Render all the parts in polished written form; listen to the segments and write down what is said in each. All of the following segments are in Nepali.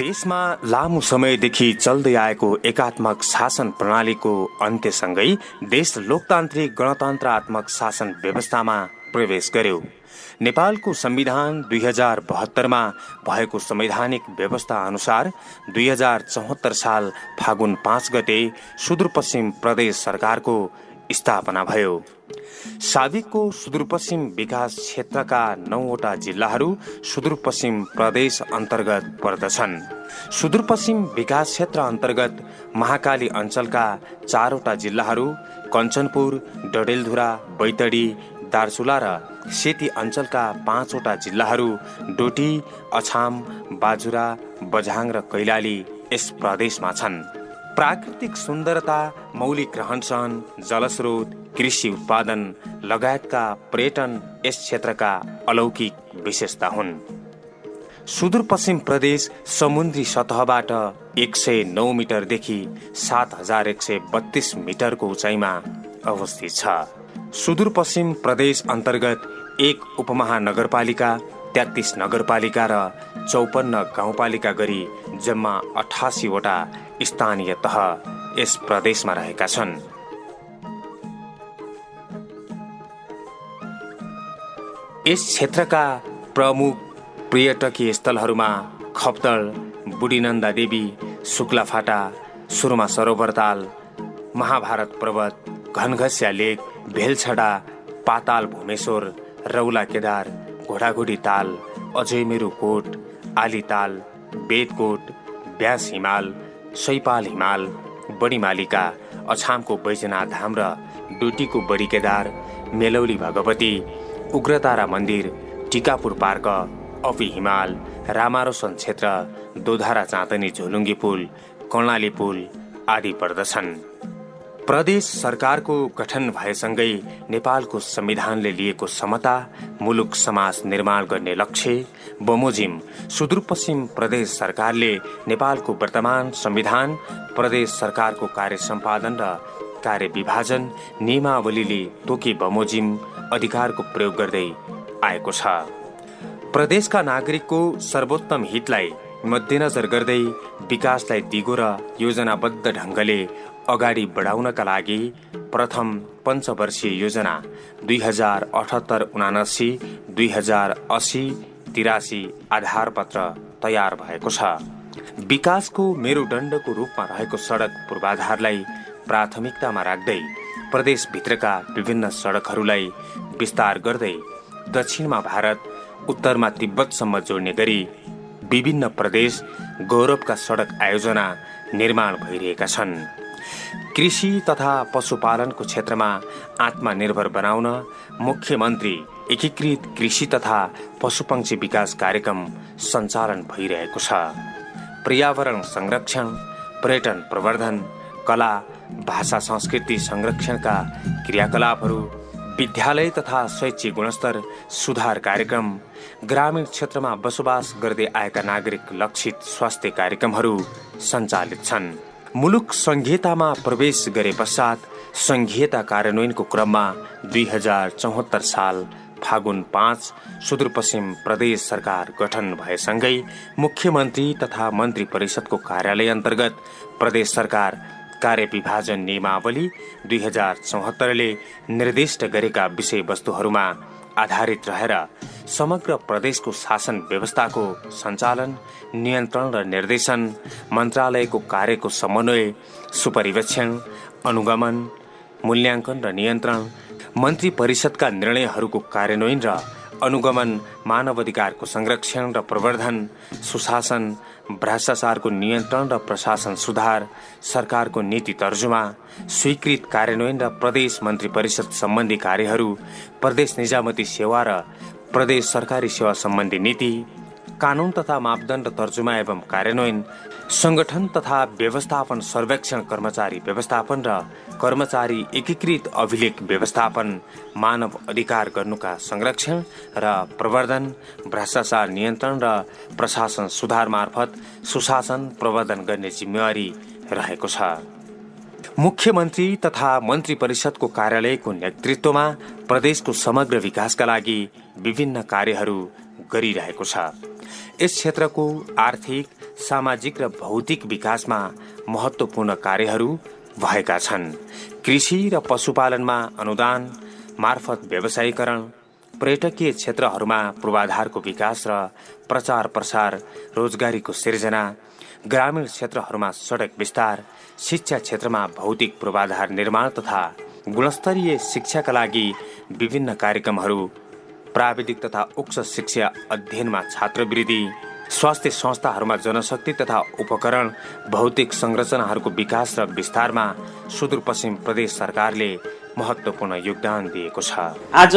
देशमा लामो समयदेखि चल्दै आएको एकात्मक शासन प्रणालीको अन्त्यसँगै देश लोकतान्त्रिक गणतन्त्रात्मक शासन व्यवस्थामा प्रवेश गर्यो। नेपालको संविधान 2072मा भएको संवैधानिक व्यवस्था अनुसार 2074 साल फागुन 5 गते सुदूरपश्चिम प्रदेश सरकारको स्थापना भयो। साबिकको सुदूरपश्चिम विकास क्षेत्रका 9वटा जिल्लाहरू सुदूरपश्चिम प्रदेश अन्तर्गत पर्दछन्। सुदूरपश्चिम विकास क्षेत्र अन्तर्गत महाकाली अञ्चलका 4वटा जिल्लाहरू कञ्चनपुर, डडेलधुरा, बैतडी, दार्चुला र सेती अञ्चलका 5वटा जिल्लाहरू डोटी, अछाम, बाजुरा, बझाङ र कैलाली यस प्रदेशमा छन्। प्राकृतिक सुन्दरता, मौलिक रहनसहन, जलस्रोत, कृषि उत्पादन लगायतका पर्यटन यस क्षेत्रका अलौकिक विशेषता हुन्। सुदूरपश्चिम प्रदेश समुद्री सतहबाट 109 मिटरदेखि 7132 मिटरको उचाइमा अवस्थित छ। सुदूरपश्चिम प्रदेश अन्तर्गत 1 उपमहानगरपालिका, 33 नगरपालिका र 54 गाउँपालिका गरी जम्मा 88वटा स्थानीय तह यस प्रदेशमा रहेका छन्। यस क्षेत्रका प्रमुख पर्यटकीय स्थलहरूमा खप्तड, बुढीनन्दा देवी, शुक्लाफाटा, सुरुमा सरोवर ताल, महाभारत पर्वत, घनघस्या लेक, भेलछडा, पाताल भूमेश्वर, रौला केदार, घोडाघोडी ताल, अजयमेरु कोट, आली ताल, बेदकोट, ब्यास हिमाल, सैपाल हिमाल, बडीमालिका, अछामको बैजनाथ धाम र डोटीको बडी केदार, मेलौली भगवती, उग्रतारा मन्दिर, टिकापुर पार्क, अफी हिमाल, रामारोसन क्षेत्र, दोधारा चाँदनी झोलुङ्गे पुल, कर्णाली पुल आदि पर्दछन्। प्रदेश सरकारको गठन भएसँगै नेपालको संविधानले लिएको समता, मुलुक समाज निर्माण गर्ने लक्ष्य बमोजिम सुदूरपश्चिम प्रदेश सरकारले नेपालको वर्तमान संविधान, प्रदेश सरकारको कार्य सम्पादन र कार्य विभाजन नियमावलीले तोके बमोजिम अधिकारको प्रयोग गर्दै आएको छ। प्रदेशका नागरिकको सर्वोत्तम हितलाई मध्यनजर गर्दै विकासलाई दिगो र योजनाबद्ध ढङ्गले अगाडि बढाउनका लागि प्रथम पञ्चवर्षीय योजना 2078-79, 2080-83 आधारपत्र तयार भएको छ। विकासको मेरुदण्डको रूपमा रहेको सडक पूर्वाधारलाई प्राथमिकतामा राख्दै प्रदेशभित्रका विभिन्न सडकहरूलाई विस्तार गर्दै दक्षिणमा भारत, उत्तरमा तिब्बतसम्म जोड्ने गरी विभिन्न प्रदेश गौरवका सडक आयोजना निर्माण भइरहेका छन्। कृषि तथा पशुपालनको क्षेत्रमा आत्मनिर्भर बनाउन मुख्यमन्त्री एकीकृत कृषि तथा पशुपक्षी विकास कार्यक्रम सञ्चालन भइरहेको छ। पर्यावरण संरक्षण, पर्यटन प्रवर्धन, कला, भाषा संस्कृति संरक्षणका क्रियाकलापहरू, विद्यालय तथा शैक्षिक गुणस्तर सुधार कार्यक्रम, ग्रामीण क्षेत्रमा बसोबास गर्दै आएका नागरिक लक्षित स्वास्थ्य कार्यक्रमहरू सञ्चालित छन्। मुलुक संघीयतामा प्रवेश गरे पश्चात संघीयता कार्यान्वयनको क्रममा 2074 साल फागुन 5 सुदूरपश्चिम प्रदेश सरकार गठन भएसँगै मुख्यमन्त्री तथा मन्त्री परिषदको कार्यालय अन्तर्गत प्रदेश सरकार कार्य विभाजन नियमावली 2074ले निर्दिष्ट गरेका विषयवस्तुहरूमा आधारित रहेर समग्र प्रदेशको शासन व्यवस्थाको सञ्चालन, नियन्त्रण र निर्देशन, मन्त्रालयको कार्यको समन्वय, सुपरिवेक्षण, अनुगमन, मूल्याङ्कन र नियन्त्रण, मन्त्री परिषदका निर्णयहरूको कार्यान्वयन र अनुगमन, मानवाधिकारको संरक्षण र प्रवर्धन, सुशासन, भ्रष्टाचारको नियन्त्रण र प्रशासन सुधार, सरकारको नीति तर्जुमा, स्वीकृत कार्यान्वयन र प्रदेश मन्त्री परिषद सम्बन्धी कार्यहरू, प्रदेश निजामती सेवा र प्रदेश सरकारी सेवा सम्बन्धी नीति, कानून तथा मापदण्ड तर्जुमा एवं कार्यान्वयन, संगठन तथा व्यवस्थापन सर्वेक्षण, कर्मचारी व्यवस्थापन र कर्मचारी एकीकृत अभिलेख व्यवस्थापन, मानव अधिकार गर्नुका संरक्षण र प्रवर्धन, भ्रष्टाचार नियन्त्रण र प्रशासन सुधार मार्फत सुशासन प्रवर्धन गर्ने जिम्मेवारी रहेको छ। मुख्यमन्त्री तथा मन्त्री परिषदको कार्यालयको नेतृत्वमा प्रदेशको समग्र विकासका लागि विभिन्न कार्यहरू गरिरहेको छ। यस क्षेत्रको आर्थिक, सामाजिक र भौतिक विकासमा महत्त्वपूर्ण कार्यहरू भएका छन्। कृषि र पशुपालनमा अनुदान मार्फत व्यवसायीकरण, पर्यटकीय क्षेत्रहरूमा पूर्वाधारको विकास र प्रचार प्रसार, रोजगारीको सिर्जना, ग्रामीण क्षेत्रहरूमा सडक विस्तार, शिक्षा क्षेत्रमा भौतिक पूर्वाधार निर्माण तथा गुणस्तरीय शिक्षाका लागि विभिन्न कार्यक्रमहरू, प्राविधिक तथा उच्च शिक्षा अध्ययनमा छात्रवृत्ति, स्वास्थ्य संस्थाहरूमा जनशक्ति तथा उपकरण, भौतिक संरचनाहरूको विकास र विस्तारमा सुदूरपश्चिम प्रदेश सरकारले महत्त्वपूर्ण योगदान दिएको छ। आज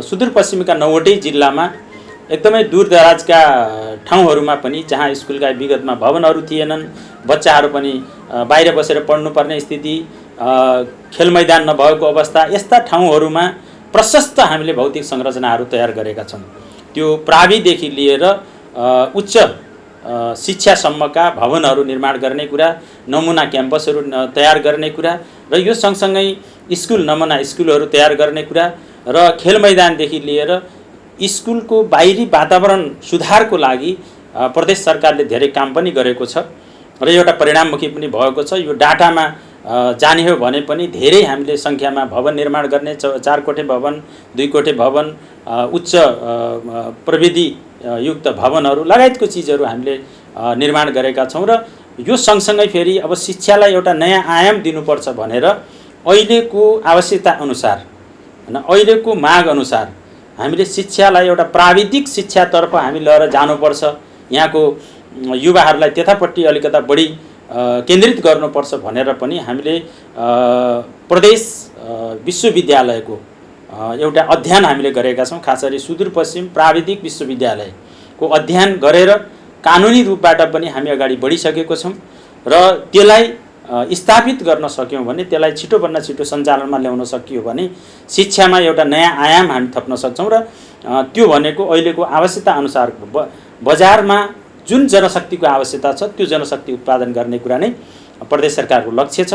सुदूरपश्चिमका 9वटै जिल्लामा एकदमै दूरदराजका ठाउँहरूमा पनि जहाँ स्कुलका विगतमा भवनहरू थिएनन्, बच्चाहरू पनि बाहिर बसेर पढ्नुपर्ने स्थिति, खेल मैदान नभएको अवस्था, यस्ता ठाउँहरूमा प्रशस्त हामीले भौतिक संरचनाहरू तयार गरेका छौँ। त्यो प्राविदेखि लिएर उच्च शिक्षासम्मका भवनहरू निर्माण गर्ने कुरा, नमुना क्याम्पसहरू तयार गर्ने कुरा र यो सँगसँगै नमुना स्कुलहरू तयार गर्ने कुरा र खेल मैदानदेखि लिएर स्कुलको बाहिरी वातावरण सुधारको लागि प्रदेश सरकारले धेरै काम पनि गरेको छ र एउटा परिणाममुखी पनि भएको छ। यो डाटामा जाने हो भने पनि धेरै हामीले सङ्ख्यामा भवन निर्माण गर्ने, 4 कोठे भवन, 2 कोठे भवन, उच्च प्रविधि युक्त भवनहरू लगायतको चिजहरू हामीले निर्माण गरेका छौँ र यो सँगसँगै फेरि अब शिक्षालाई एउटा नयाँ आयाम दिनुपर्छ भनेर अहिलेको आवश्यकता अनुसार हैन, अहिलेको माग अनुसार हामीले शिक्षालाई एउटा प्राविधिक शिक्षातर्फ हामी लिएर जानुपर्छ। यहाँको युवाहरूलाई त्यतापट्टि अलिकता बढी केन्द्रित गर्नुपर्छ भनेर पनि हामीले प्रदेश विश्वविद्यालयको एउटा अध्ययन हामीले गरेका छौँ। खास गरी सुदूरपश्चिम प्राविधिक विश्वविद्यालयको अध्ययन गरेर कानुनी रूपबाट पनि हामी अगाडि बढिसकेको छौँ र त्यसलाई स्थापित गर्न सक्यौँ भने, त्यसलाई छिटोभन्दा छिटो सञ्चालनमा ल्याउन सकियो भने शिक्षामा एउटा नयाँ आयाम हामी थप्न सक्छौँ र त्यो भनेको अहिलेको आवश्यकता अनुसार बजारमा जुन जनशक्तिको आवश्यकता छ त्यो जनशक्ति उत्पादन गर्ने कुरा नै प्रदेश सरकारको लक्ष्य छ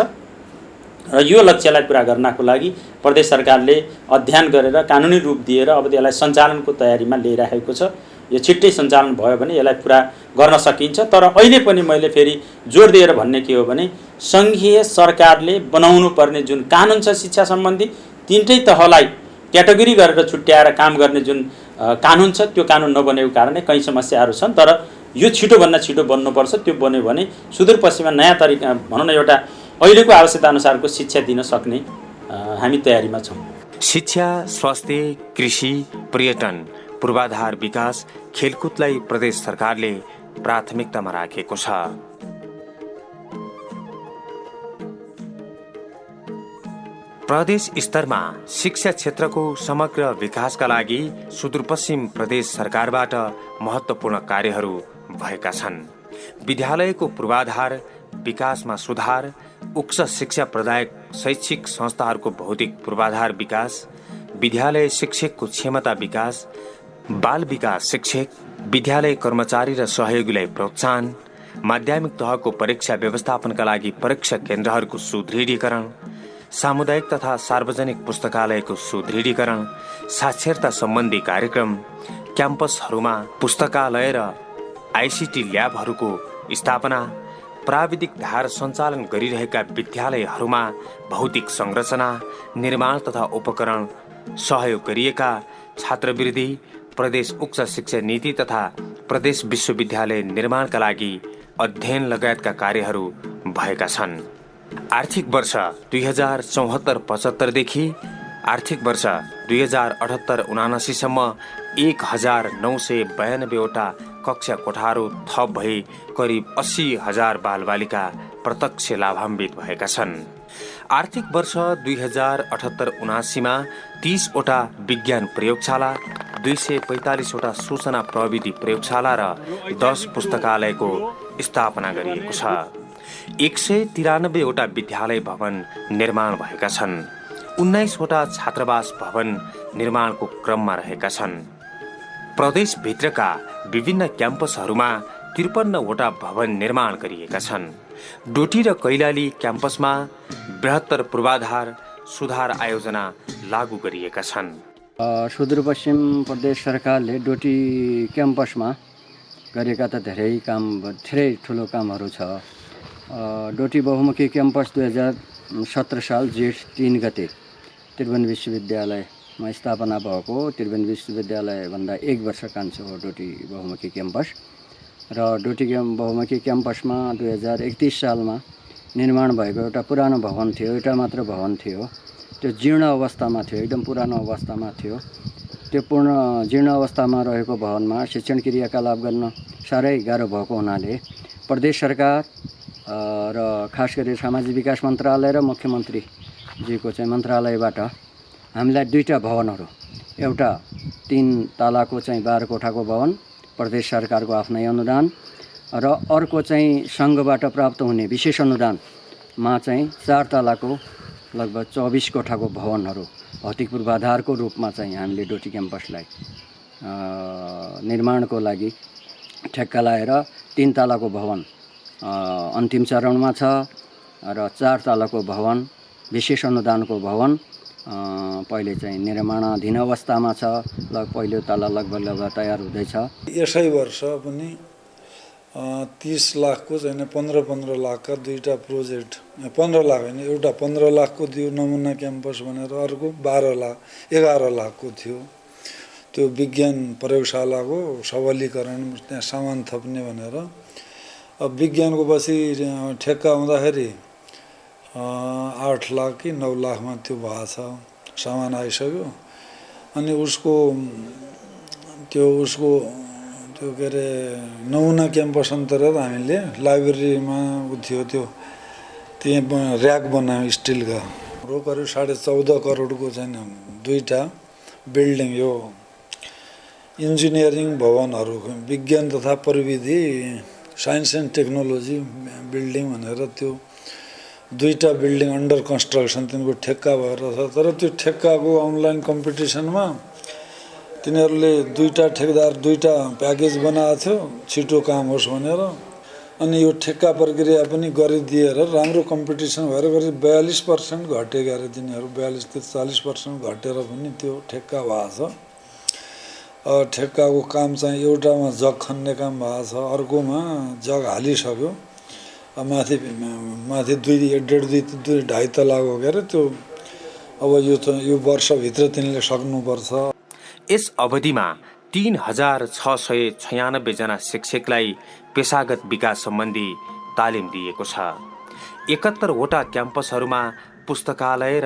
र यो लक्ष्यलाई पुरा गर्नको लागि प्रदेश सरकारले अध्ययन गरेर कानुनी रूप दिएर अब त्यसलाई सञ्चालनको तयारीमा ल्याइराखेको छ। यो छिट्टै सञ्चालन भयो भने यसलाई पुरा गर्न सकिन्छ। तर अहिले पनि मैले फेरि जोड दिएर भन्ने के हो भने सङ्घीय सरकारले बनाउनु पर्ने जुन कानुन छ शिक्षा सम्बन्धी, तीनटै तहलाई क्याटेगोरी गरेर छुट्याएर काम गर्ने जुन कानुन छ त्यो कानुन नबनेको कारणले कहीँ समस्याहरू छन्। तर यो छिटोभन्दा छिटो बन्नुपर्छ। त्यो बन्यो भने सुदूरपश्चिममा नयाँ तरिका भनौँ न एउटा अहिलेको आवश्यकता अनुसारको शिक्षा दिन सक्ने हामी तयारीमा छौँ। शिक्षा, स्वास्थ्य, कृषि, पर्यटन, पूर्वाधार विकास, खेलकुदलाई प्रदेश सरकारले प्राथमिकतामा राखेको छ। प्रदेश स्तरमा शिक्षा क्षेत्रको समग्र विकासका लागि सुदूरपश्चिम प्रदेश सरकारबाट महत्त्वपूर्ण कार्यहरू भएका छन्। विद्यालयको पूर्वाधार विकासमा सुधार, उच्च शिक्षा प्रदायक शैक्षिक संस्थाहरूको भौतिक पूर्वाधार विकास, विद्यालय शिक्षकको क्षमता विकास, बाल विकास शिक्षक, विद्यालय कर्मचारी र सहयोगीलाई प्रोत्साहन, माध्यमिक तहको परीक्षा व्यवस्थापनका लागि परीक्षा केन्द्रहरूको सुदृढीकरण, सामुदायिक तथा सार्वजनिक पुस्तकालयको सुदृढीकरण, साक्षरता सम्बन्धी कार्यक्रम, क्याम्पसहरूमा पुस्तकालय र आइसिटी ल्याबहरूको स्थापना, प्राविधिक धार सञ्चालन गरिरहेका विद्यालयहरूमा भौतिक संरचना निर्माण तथा उपकरण सहयोग गरिएका, छात्रवृत्ति, प्रदेश उच्च शिक्षा नीति तथा प्रदेश विश्वविद्यालय निर्माणका लागि अध्ययन लगायतका कार्यहरू भएका छन्। आर्थिक वर्ष 2074-75 देखि आर्थिक वर्ष 2078-79 सम्म 1992 वटा कक्षा कोठाहरू थप भई करिब 80,000 बालबालिका प्रत्यक्ष लाभान्वित भएका छन्। आर्थिक वर्ष 2078-79 मा 30 वटा विज्ञान प्रयोगशाला, 245 वटा सूचना प्रविधि प्रयोगशाला र 10 पुस्तकालयको स्थापना गरिएको छ। 193 वटा विद्यालय भवन निर्माण भएका छन्। 19 वटा छात्रावास भवन निर्माणको क्रममा रहेका छन्। प्रदेशभित्रका विभिन्न क्याम्पसहरूमा 53 वटा भवन निर्माण गरिएका छन्। डोटी र कैलाली क्याम्पसमा बृहत्तर पूर्वाधार सुधार आयोजना लागू गरिएका छन्। सुदूरपश्चिम प्रदेश सरकारले डोटी क्याम्पसमा गरेका त धेरै ठुलो कामहरू छ। डोटी बहुमुखी क्याम्पस 2017 साल जेठ 3 गते त्रिभुवन विश्वविद्यालयमा स्थापना भएको। त्रिभुवन विश्वविद्यालयभन्दा 1 वर्ष कान्छो हो डोटी बहुमुखी क्याम्पस। र डोटी बहुमुखी क्याम्पसमा 2031 सालमा निर्माण भएको एउटा पुरानो भवन थियो, एउटा मात्र भवन थियो। त्यो जीर्ण अवस्थामा थियो, एकदम पुरानो अवस्थामा थियो। त्यो जीर्ण अवस्थामा रहेको भवनमा शिक्षण क्रियाकलाप गर्न साह्रै गाह्रो भएको हुनाले प्रदेश सरकार र खास गरी सामाजिक विकास मन्त्रालय र मुख्यमन्त्रीजीको चाहिँ मन्त्रालयबाट हामीलाई 2टा भवनहरू, एउटा 3 तलाको चाहिँ 12 कोठाको भवन प्रदेश सरकारको आफ्नै अनुदान र अर्को चाहिँ सङ्घबाट प्राप्त हुने विशेष अनुदानमा चाहिँ 4 तलाको लगभग 24 कोठाको भवनहरू भौतिक पूर्वाधारको रूपमा चाहिँ हामीले डोटी क्याम्पसलाई निर्माणको लागि ठेक्का लाएर 3 तलाको भवन अन्तिम चरणमा छ र 4 तलाको भवन विशेष अनुदानको भवन पहिले चाहिँ निर्माणाधीन अवस्थामा छ। पहिलो तला लगभग तयार हुँदैछ। यसै वर्ष पनि 30 लाखको चाहिँ 15 लाखका 2टा प्रोजेक्ट, 15 लाख होइन, एउटा 15 लाखको थियो नमुना क्याम्पस भनेर, अर्को 11 लाखको थियो। त्यो विज्ञान प्रयोगशालाको सबलीकरण, त्यहाँ सामान थप्ने भनेर। अब विज्ञानको पछि ठेक्का हुँदाखेरि 8 लाख कि 9 लाखमा त्यो भएको छ, सामान आइसक्यो। अनि उसको के अरे नमुना क्याम्पस अन्तर्गत हामीले लाइब्रेरीमा थियो, त्यहाँ ऱ्याक बनायौँ स्टिलका। करिब 14.5 करोडको चाहिँ 2टा बिल्डिङ, यो इन्जिनियरिङ भवनहरू, विज्ञान तथा प्रविधि साइन्स एन्ड टेक्नोलोजी बिल्डिङ भनेर त्यो 2टा बिल्डिङ अन्डर कन्स्ट्रक्सन, तिनको ठेक्का भएर छ। तर त्यो ठेक्काको अनलाइन कम्पिटिसनमा तिनीहरूले 2टा ठेकदार 2टा प्याकेज बनाएको थियो, छिटो काम होस् भनेर। अनि यो ठेक्का प्रक्रिया पनि गरिदिएर राम्रो कम्पिटिसन भएर करिब 42% घटेका अरे तिनीहरू, 42-40% घटेर पनि त्यो ठेक्का भएको छ। ठेक्काको काम चाहिँ एउटामा जग खन्ने काम भएको छ, अर्कोमा जग हालिसक्यो। माथि 1.5 तलाको के अरे त्यो। अब यो वर्षभित्र तिनीहरूले सक्नुपर्छ। यस अवधिमा 3696 जना शिक्षकलाई पेशागत विकास सम्बन्धी तालिम दिएको छ। 71 वटा क्याम्पसहरूमा पुस्तकालय र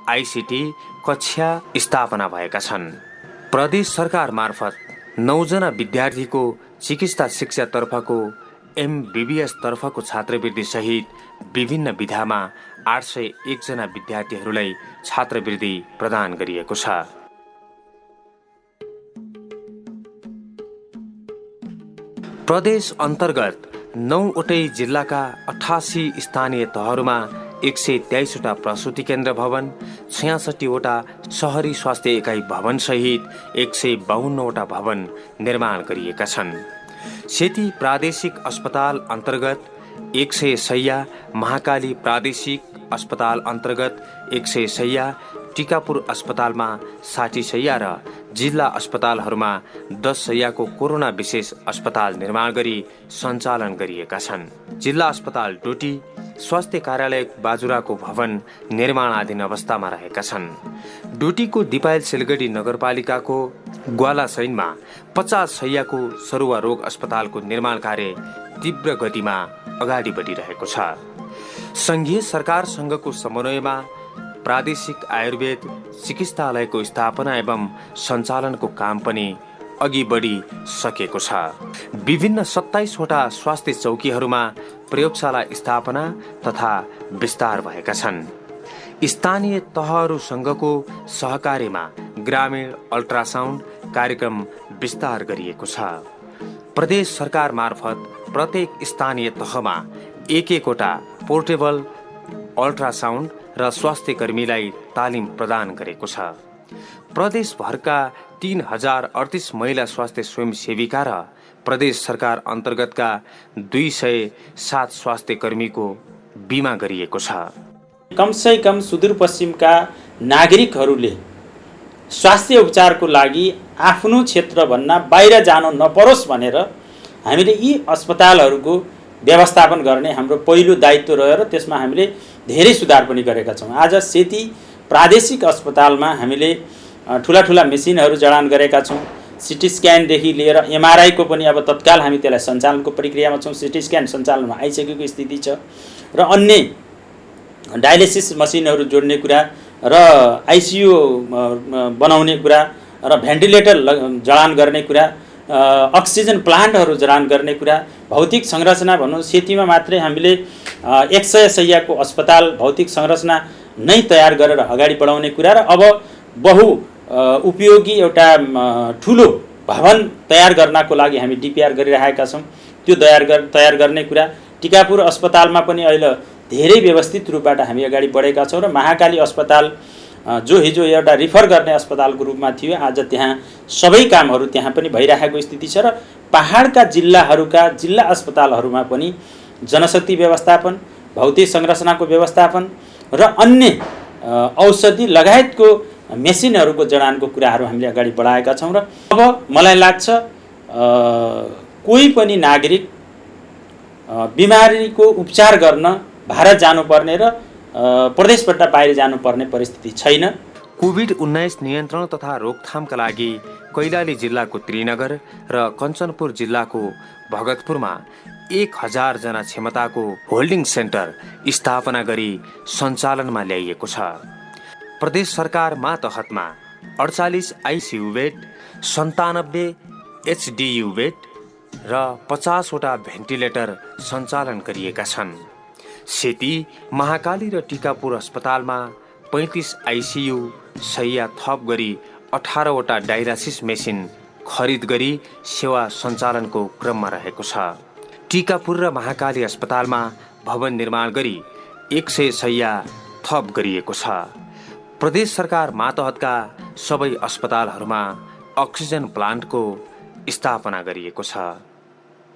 आइसिटी कक्षा स्थापना भएका छन्। प्रदेश सरकार मार्फत 9 जना विद्यार्थीको चिकित्सा शिक्षातर्फको MBBS तर्फको छात्रवृत्ति सहित विभिन्न विधामा 801 जना विद्यार्थीहरूलाई छात्रवृत्ति प्रदान गरिएको छ। प्रदेश अन्तर्गत 9वटै जिल्लाका 88 स्थानीय तहहरूमा 123 वटा प्रसूति केन्द्र भवन, 66 वटा शहरी स्वास्थ्य एकाइ भवन सहित 152 वटा भवन निर्माण गरिएका छन्। सेती प्रादेशिक अस्पताल अन्तर्गत 100 शैय्या, महाकाली प्रादेशिक अस्पताल अन्तर्गत 100 शैय्या, टिकापुर अस्पतालमा 60 शैय्या र जिल्ला अस्पतालहरूमा 10 शैय्याको कोरोना विशेष अस्पताल निर्माण गरी सञ्चालन गरिएका छन्। जिल्ला अस्पताल डोटी, स्वास्थ्य कार्यालय बाजुराको भवन निर्माणाधीन अवस्थामा रहेका छन्। डोटीको दिपायल सिलगढी नगरपालिकाको ग्वालासैनमा 50 शैय्याको सरुवा रोग अस्पतालको निर्माण कार्य तीव्र गतिमा अगाडि बढिरहेको छ। संघीय सरकारसँगको समन्वयमा प्रादेशिक आयुर्वेद चिकित्सालयको स्थापना एवं सञ्चालनको काम पनि अघि बढिसकेको छ। विभिन्न 27 वटा स्वास्थ्य चौकीहरूमा प्रयोगशाला स्थापना तथा विस्तार भएका छन्। स्थानीय तहहरूसँगको सहकार्यमा ग्रामीण अल्ट्रासाउन्ड कार्यक्रम विस्तार गरिएको छ। प्रदेश सरकार मार्फत प्रत्येक स्थानीय तहमा 1-1 वटा पोर्टेबल अल्ट्रासाउन्ड र स्वास्थ्य कर्मीलाई तालिम प्रदान गरेको छ। प्रदेशभरका 3038 महिला स्वास्थ्य स्वयंसेविका र प्रदेश सरकार अन्तर्गतका 207 स्वास्थ्य कर्मीको बिमा गरिएको छ। कमसे कम सुदूरपश्चिमका नागरिकहरूले स्वास्थ्य उपचारको लागि आफ्नो क्षेत्रभन्दा बाहिर जानु नपरोस् भनेर हामीले यी अस्पतालहरूको व्यवस्थापन गर्ने हाम्रो पहिलो दायित्व रह्यो र त्यसमा हामीले धेरै सुधार पनि गरेका छौँ। आज सेती प्रादेशिक अस्पतालमा हामीले ठुला ठुला मेसिनहरू जडान गरेका छौँ। सिटी स्क्यानदेखि लिएर एमआरआईको पनि अब तत्काल हामी त्यसलाई सञ्चालनको प्रक्रियामा छौँ। सिटी स्क्यान सञ्चालनमा आइसकेको स्थिति छ र अन्य डायलिसिस मसिनहरू जोड्ने कुरा र आइसियु बनाउने कुरा र भेन्टिलेटर जडान गर्ने कुरा, अक्सिजन प्लान्टहरू जडान गर्ने कुरा, भौतिक संरचना भनौँ सेतीमा मात्रै हामीले 100 शय्याको अस्पताल भौतिक संरचना नै तयार गरेर अगाडि बढाउने कुरा र अब बहु उपयोगी एउटा ठुलो भवन तयार गर्नको लागि हामी डिपिआर गरिरहेका छौँ। त्यो तयार गर्ने कुरा, टिकापुर अस्पतालमा पनि अहिले धेरै व्यवस्थित रूपबाट हामी अगाडि बढेका छौँ र महाकाली अस्पताल जो हिजो एउटा रिफर गर्ने अस्पतालको रूपमा थियो, आज त्यहाँ सबै कामहरू त्यहाँ पनि भइरहेको स्थिति छ र पहाडका जिल्लाहरूका जिल्ला अस्पतालहरूमा पनि जनशक्ति व्यवस्थापन, भौतिक संरचनाको व्यवस्थापन र अन्य औषधि लगायतको मेसिनहरूको जडानको कुराहरू हामीले अगाडि बढाएका छौँ। र अब मलाई लाग्छ कोही पनि नागरिक बिमारीको उपचार गर्न भारत जानुपर्ने र प्रदेशबाट बाहिर जानुपर्ने परिस्थिति छैन। कोभिड-19 नियन्त्रण तथा रोकथामका लागि कैलाली जिल्लाको त्रिनगर र कञ्चनपुर जिल्लाको भगतपुरमा 1000 जना क्षमताको होल्डिङ सेन्टर स्थापना गरी सञ्चालनमा ल्याइएको छ। प्रदेश सरकार मातहतमा 48 आइसियु बेड, 97 एचडियु बेड र 50 वटा भेन्टिलेटर सञ्चालन गरिएका छन्। सेती, महाकाली र टिकापुर अस्पतालमा 35 आइसियु शय्या थप गरी 18 वटा डायलासिस मेसिन खरिद गरी सेवा सञ्चालनको क्रममा रहेको छ। टिकापुर र महाकाली अस्पतालमा भवन निर्माण गरी 100 शय्या थप गरिएको छ। प्रदेश सरकार मातहतका सबै अस्पतालहरूमा अक्सिजन प्लान्टको स्थापना गरिएको छ।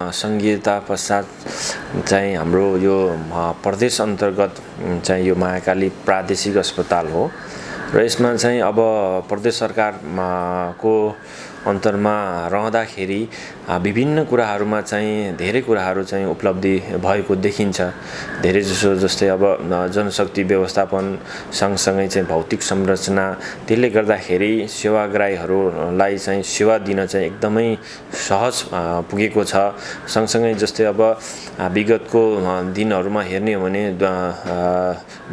संघीयता पश्चात चाहिँ हाम्रो यो प्रदेश अन्तर्गत चाहिँ यो महाकाली प्रादेशिक अस्पताल हो र यसमा चाहिँ अब प्रदेश सरकारको अन्तरमा रहँदाखेरि विभिन्न कुराहरूमा चाहिँ धेरै कुराहरू चाहिँ उपलब्धि भएको देखिन्छ। धेरै जस्तै अब जनशक्ति व्यवस्थापन सँगसँगै चाहिँ भौतिक संरचना, त्यसले गर्दाखेरि सेवाग्राहीहरूलाई चाहिँ सेवा दिन चाहिँ एकदमै सहज पुगेको छ। सँगसँगै जस्तै अब विगतको दिनहरूमा हेर्ने हो भने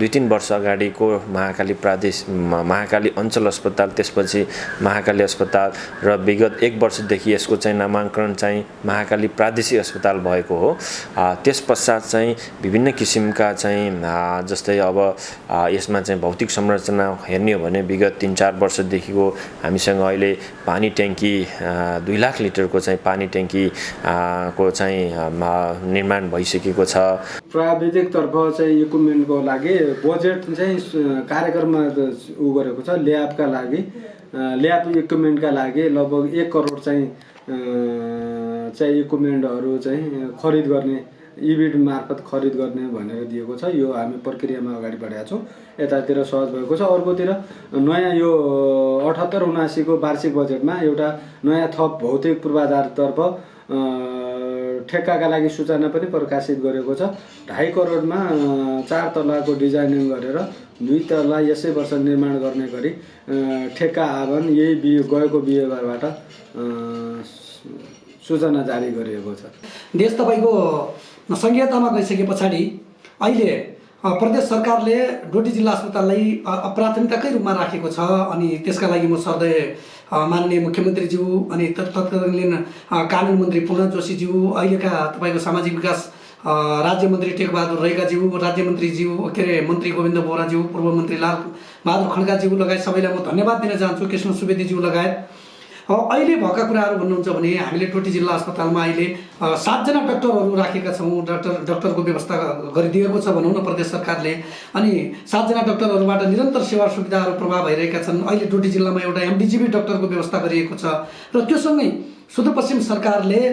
2-3 वर्ष अगाडिको महाकाली अञ्चल अस्पताल, त्यसपछि महाकाली अस्पताल र विगत 1 वर्षदेखि यसको चाहिँ नामाङ्करण चाहिँ महाकाली प्रादेशिक अस्पताल भएको हो। त्यस पश्चात चाहिँ विभिन्न किसिमका चाहिँ जस्तै अब यसमा चाहिँ भौतिक संरचना हेर्ने हो भने विगत 3-4 वर्षदेखिको हामीसँग अहिले पानी ट्याङ्की 2 लाख लिटरको चाहिँ पानी ट्याङ्की को चाहिँ निर्माण भइसकेको छ। प्राविधिक तर्फ चाहिँ इक्विपमेन्टको लागि बजेट चाहिँ कार्यक्रममा गरेको छ। ल्याबका लागि ल्याब इक्विपमेन्टका लागि लगभग 1 करोड चाहिँ इक्विपमेन्टहरू चाहिँ खरिद गर्ने, इबिड मार्फत खरिद गर्ने भनेर दिएको छ। यो हामी प्रक्रियामा अगाडि बढेका छौँ। यतातिर सहज भएको छ। अर्कोतिर नयाँ यो 78-79 को वार्षिक बजेटमा एउटा नयाँ थप भौतिक पूर्वाधारतर्फ ठेक्काका लागि सूचना पनि प्रकाशित गरेको छ। 2.5 करोडमा 4 तलाको डिजाइनिङ गरेर 2 तला यसै वर्ष निर्माण गर्ने गरी ठेक्का आह्वान यही गएको बिहिबारबाट सूचना जारी गरिएको छ। देश तपाईँको संघीयतामा गइसके पछाडि अहिले प्रदेश सरकारले डोटी जिल्ला अस्पताललाई प्राथमिकताकै रूपमा राखेको छ। अनि त्यसका लागि म सधैँ माननीय मुख्यमन्त्रीज्यू अनि तत्कालीन कानुन मन्त्री पूर्ण जोशीज्यू, अहिलेका तपाईँको सामाजिक विकास राज्यमन्त्री टेकबहादुर रैगाज्यू, राज्यमन्त्रीज्यू मन्त्री गोविन्द बोहराज्यू, पूर्व मन्त्री लाल बहादुर खड्काज्यू लगायत सबैलाई म धन्यवाद दिन चाहन्छु। कृष्ण सुवेदीज्यू लगायत अहिले भएका कुराहरू भन्नुहुन्छ भने हामीले डोटी जिल्ला अस्पतालमा अहिले 7 जना डाक्टरहरू राखेका छौँ। डाक्टरको व्यवस्था गरिदिएको छ भनौँ न प्रदेश सरकारले। अनि 7 जना डाक्टरहरूबाट निरन्तर सेवा सुविधाहरू प्रभाव भइरहेका छन्। अहिले डोटी जिल्लामा एउटा एमडिजिबी डाक्टरको व्यवस्था गरिएको छ र त्योसँगै सुदूरपश्चिम सरकारले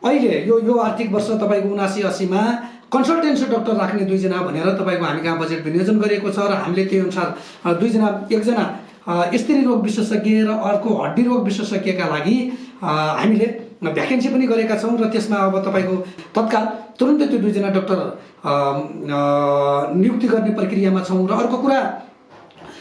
अहिले यो आर्थिक वर्ष तपाईँको 79-80मा कन्सल्टेन्सी डाक्टर राख्ने 2 जना भनेर तपाईँको हामी कहाँ बजेट विनियोजन गरिएको छ र हामीले त्यही अनुसार 2 जना, 1 जना स्त्री रोग विशेषज्ञ र अर्को हड्डी रोग विशेषज्ञका लागि हामीले भ्याकेन्सी पनि गरेका छौँ र त्यसमा अब तपाईँको तत्काल तुरुन्तै त्यो 2 जना डाक्टर नियुक्ति गर्ने प्रक्रियामा छौँ। र अर्को कुरा,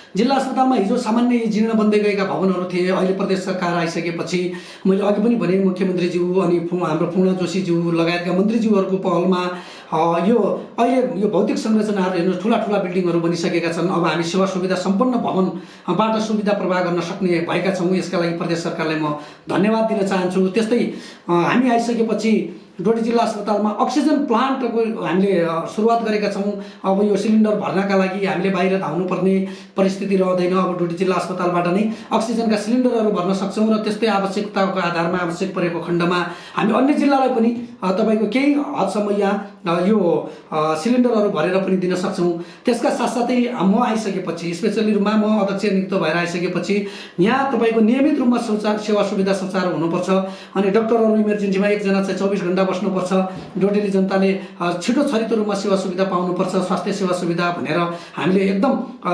जिल्ला अस्पतालमा हिजो सामान्य जीर्ण बन्दै गएका भवनहरू थिए, अहिले प्रदेश सरकार आइसकेपछि मैले अघि पनि भने मुख्यमन्त्रीज्यू अनि हाम्रो पूर्ण जोशीज्यू लगायतका मन्त्रीज्यूहरूको पहलमा यो अहिले यो भौतिक संरचनाहरू हेर्नु ठुला बिल्डिङहरू बनिसकेका छन्। अब हामी सेवा सुविधा सम्पन्न भवनबाट सुविधा प्रवाह गर्न सक्ने भएका छौँ। यसका लागि प्रदेश सरकारलाई म धन्यवाद दिन चाहन्छु। त्यस्तै हामी आइसकेपछि डोटी जिल्ला अस्पतालमा अक्सिजन प्लान्टको हामीले सुरुवात गरेका छौँ। अब यो सिलिन्डर भर्नका लागि हामीले बाहिर धाउनुपर्ने परिस्थिति रहँदैन। अब डोटी जिल्ला अस्पतालबाट नै अक्सिजनका सिलिन्डरहरू भर्न सक्छौँ र त्यस्तै आवश्यकताको आधारमा आवश्यक परेको खण्डमा हामी अन्य जिल्लालाई पनि तपाईँको केही हदसम्म यहाँ यो सिलिन्डरहरू भरेर पनि दिन सक्छौँ। त्यसका साथसाथै म आइसकेपछि, स्पेसली रूपमा म अध्यक्ष नियुक्त भएर आइसकेपछि यहाँ तपाईँको नियमित रूपमा सेवा सुविधा सुचारू हुनुपर्छ अनि डाक्टरहरू इमर्जेन्सीमा 1 जना चाहिँ 24 घण्टा बस्नुपर्छ। डोटेली जनताले छिटो छरितो रूपमा सेवा सुविधा पाउनुपर्छ, स्वास्थ्य सेवा सुविधा भनेर हामीले एकदम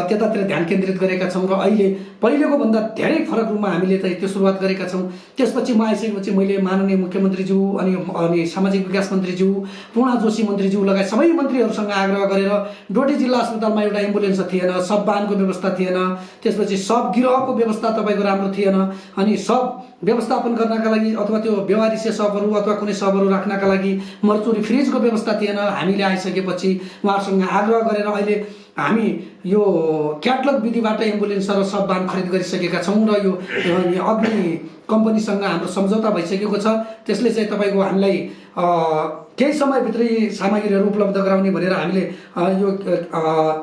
त्यतातिर ध्यान केन्द्रित गरेका छौँ र अहिले पहिलेको भन्दा धेरै फरक रूपमा हामीले त्यो सुरुवात गरेका छौँ। त्यसपछि म आइसकेपछि मैले माननीय मुख्यमन्त्रीज्यू अनि सामाजिक विकास मन्त्रीज्यू, पूर्ण जोशी मन्त्रीज्यू लगायत सबै मन्त्रीहरूसँग आग्रह गरेर डोटी जिल्ला अस्पतालमा एउटा एम्बुलेन्स थिएन, सब वाहनको व्यवस्था थिएन, त्यसपछि सब गिरहको व्यवस्था तपाईँको राम्रो थिएन अनि सब व्यवस्थापन गर्नका लागि अथवा त्यो व्यवहारिक सबहरू अथवा कुनै सबहरू राख्नका लागि मर्चुरी फ्रिजको व्यवस्था थिएन। हामीले आइसकेपछि उहाँहरूसँग आग्रह गरेर अहिले हामी यो क्याटलग विधिबाट एम्बुलेन्स र सब वाहन खरिद गरिसकेका छौँ र यो अग्नि कम्पनीसँग हाम्रो सम्झौता भइसकेको छ। त्यसले चाहिँ तपाईँको हामीलाई केही समयभित्रै सामग्रीहरू उपलब्ध गराउने भनेर हामीले यो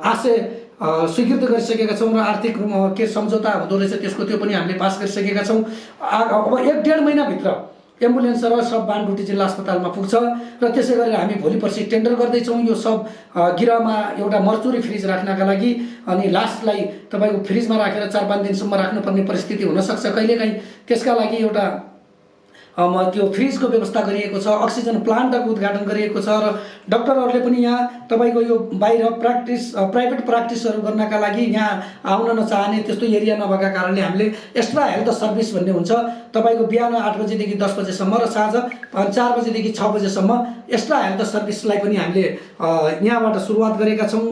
आशय स्वीकृत गरिसकेका छौँ र आर्थिक के सम्झौता हुँदो रहेछ त्यसको त्यो पनि हामीले पास गरिसकेका छौँ। अब 1-1.5 महिनाभित्र एम्बुलेन्स र सब वाहन डोटी जिल्ला अस्पतालमा पुग्छ र त्यसै गरेर हामी भोलि पर्सि टेन्डर गर्दैछौँ यो सब गिरहमा एउटा मर्चुरी फ्रिज राख्नका लागि अनि लास्टलाई तपाईँको फ्रिजमा राखेर 4-5 दिनसम्म राख्नुपर्ने परिस्थिति हुनसक्छ कहिलेकाहीँ। त्यसका लागि एउटा त्यो फ्रिजको व्यवस्था गरिएको छ, अक्सिजन प्लान्टको उद्घाटन गरिएको छ र डाक्टरहरूले पनि यहाँ तपाईँको यो बाहिर प्राइभेट प्र्याक्टिसहरू गर्नका लागि यहाँ आउन नचाहने त्यस्तो एरिया नभएका कारणले हामीले एक्स्ट्रा हेल्थ सर्भिस भन्ने हुन्छ तपाईँको बिहान 8 बजेदेखि 10 बजेसम्म र साँझ 4 बजेदेखि 6 बजेसम्म एक्स्ट्रा हेल्थ सर्भिसलाई पनि हामीले यहाँबाट सुरुवात गरेका छौँ।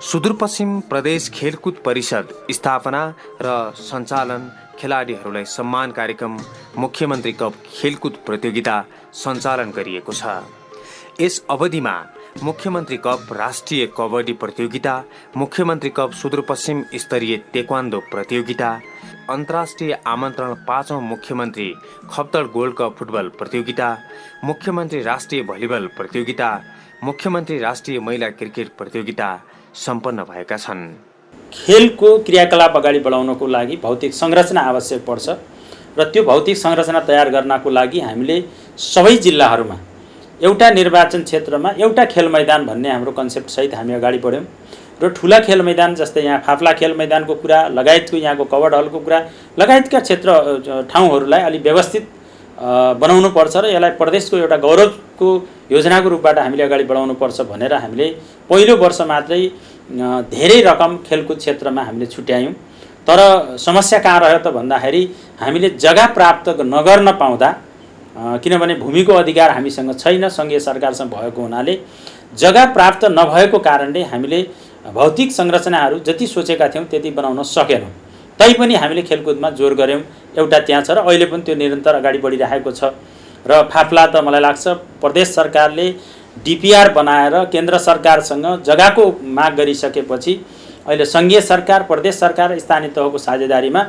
सुदूरपश्चिम प्रदेश खेलकुद परिषद स्थापना र सञ्चालन, खेलाडीहरूलाई सम्मान कार्यक्रम, मुख्यमन्त्री कप खेलकुद प्रतियोगिता सञ्चालन गरिएको छ। यस अवधिमा मुख्यमन्त्री कप राष्ट्रिय कबड्डी प्रतियोगिता, मुख्यमन्त्री कप सुदूरपश्चिम स्तरीय तेक्वान्दो प्रतियोगिता, अन्तर्राष्ट्रिय आमन्त्रण 5औं मुख्यमन्त्री खप्तड गोल्ड कप फुटबल प्रतियोगिता, मुख्यमन्त्री राष्ट्रिय भलिबल प्रतियोगिता, मुख्यमन्त्री राष्ट्रिय महिला क्रिकेट प्रतियोगिता सम्पन्न भएका छन्। खेलको क्रियाकलाप अगाडि बढाउनको लागि भौतिक संरचना आवश्यक पर्छ र त्यो भौतिक संरचना तयार गर्नको लागि हामीले सबै जिल्लाहरूमा एउटा निर्वाचन क्षेत्रमा एउटा खेल मैदान भन्ने हाम्रो कन्सेप्ट सहित हामी अगाडि बढ्यौँ र ठुला खेल मैदान जस्तै यहाँ फाफ्ला खेल मैदानको कुरा लगायतको यहाँको कबड हलको कुरा लगायतका क्षेत्र ठाउँहरूलाई अलि व्यवस्थित बनाउनु पर्छ र यसलाई प्रदेशको एउटा गौरवको योजनाको रूपबाट हामीले अगाडि बढाउनु पर्छ भनेर हामीले पहिलो वर्ष मात्रै धेरै रकम खेलकुद क्षेत्रमा हामीले छुट्यायौँ। तर समस्या कहाँ रह्यो त भन्दाखेरि हामीले जग्गा प्राप्त नगर्न पाउँदा, किनभने भूमिको अधिकार हामीसँग छैन, सङ्घीय सरकारसँग भएको हुनाले जग्गा प्राप्त नभएको कारणले हामीले भौतिक संरचनाहरू जति सोचेका थियौँ त्यति बनाउन सकेनौँ। तैपनि हामीले खेलकुदमा जोर गऱ्यौँ, एउटा त्यहाँ छ र अहिले पनि त्यो निरन्तर अगाडि बढिरहेको छ। र फाफ्ला त मलाई लाग्छ प्रदेश सरकारले डिपिआर बनाएर केन्द्र सरकारसँग जग्गाको माग गरिसकेपछि अहिले सङ्घीय सरकार, प्रदेश सरकार, स्थानीय तहको साझेदारीमा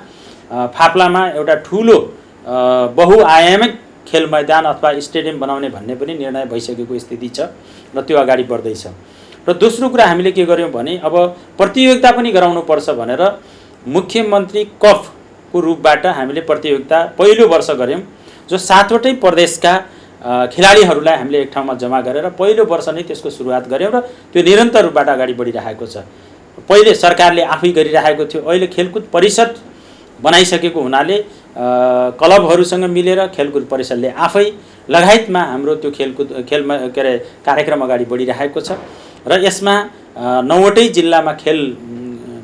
फाफ्लामा एउटा ठुलो बहुआयामिक खेल मैदान अथवा स्टेडियम बनाउने भन्ने पनि निर्णय भइसकेको स्थिति छ र त्यो अगाडि बढ्दैछ। र दोस्रो कुरा हामीले के गर्यौँ भने अब प्रतियोगिता पनि गराउनुपर्छ भनेर मुख्यमन्त्री कपको रूपबाट हामीले प्रतियोगिता पहिलो वर्ष गऱ्यौँ, जो 7वटै प्रदेशका खेलाडीहरूलाई हामीले एक ठाउँमा जम्मा गरेर पहिलो वर्ष नै त्यसको सुरुवात गऱ्यौँ र त्यो निरन्तर रूपबाट अगाडि बढिरहेको छ। पहिले सरकारले आफै गरिरहेको थियो, अहिले खेलकुद परिषद बनाइसकेको हुनाले क्लबहरूसँग मिलेर खेलकुद परिषदले आफै लगायतमा हाम्रो त्यो कार्यक्रम अगाडि बढिरहेको छ र यसमा 9वटै जिल्लामा खेल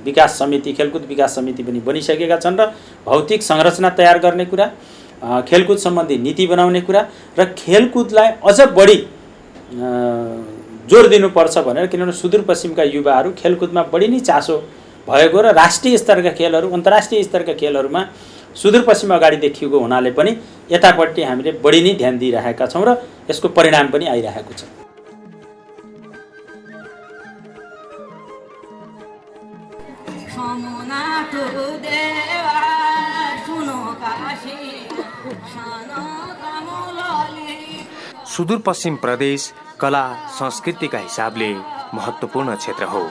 विकास समिति, खेलकुद विकास समिति पनि बनिसकेका छन् र भौतिक संरचना तयार गर्ने कुरा, खेलकुद सम्बन्धी नीति बनाउने कुरा र खेलकुदलाई अझ बढी जोड दिनुपर्छ भनेर, किनभने सुदूरपश्चिमका युवाहरू खेलकुदमा बढी नै चासो भएको र राष्ट्रिय स्तरका खेलहरू, अन्तर्राष्ट्रिय स्तरका खेलहरूमा सुदूरपश्चिम अगाडि देखिएको हुनाले पनि यतापट्टि हामीले बढी नै ध्यान दिइरहेका छौँ र यसको परिणाम पनि आइरहेको छ। सुदूरपश्चिम प्रदेश कला संस्कृतिका हिसाबले महत्त्वपूर्ण क्षेत्र हो।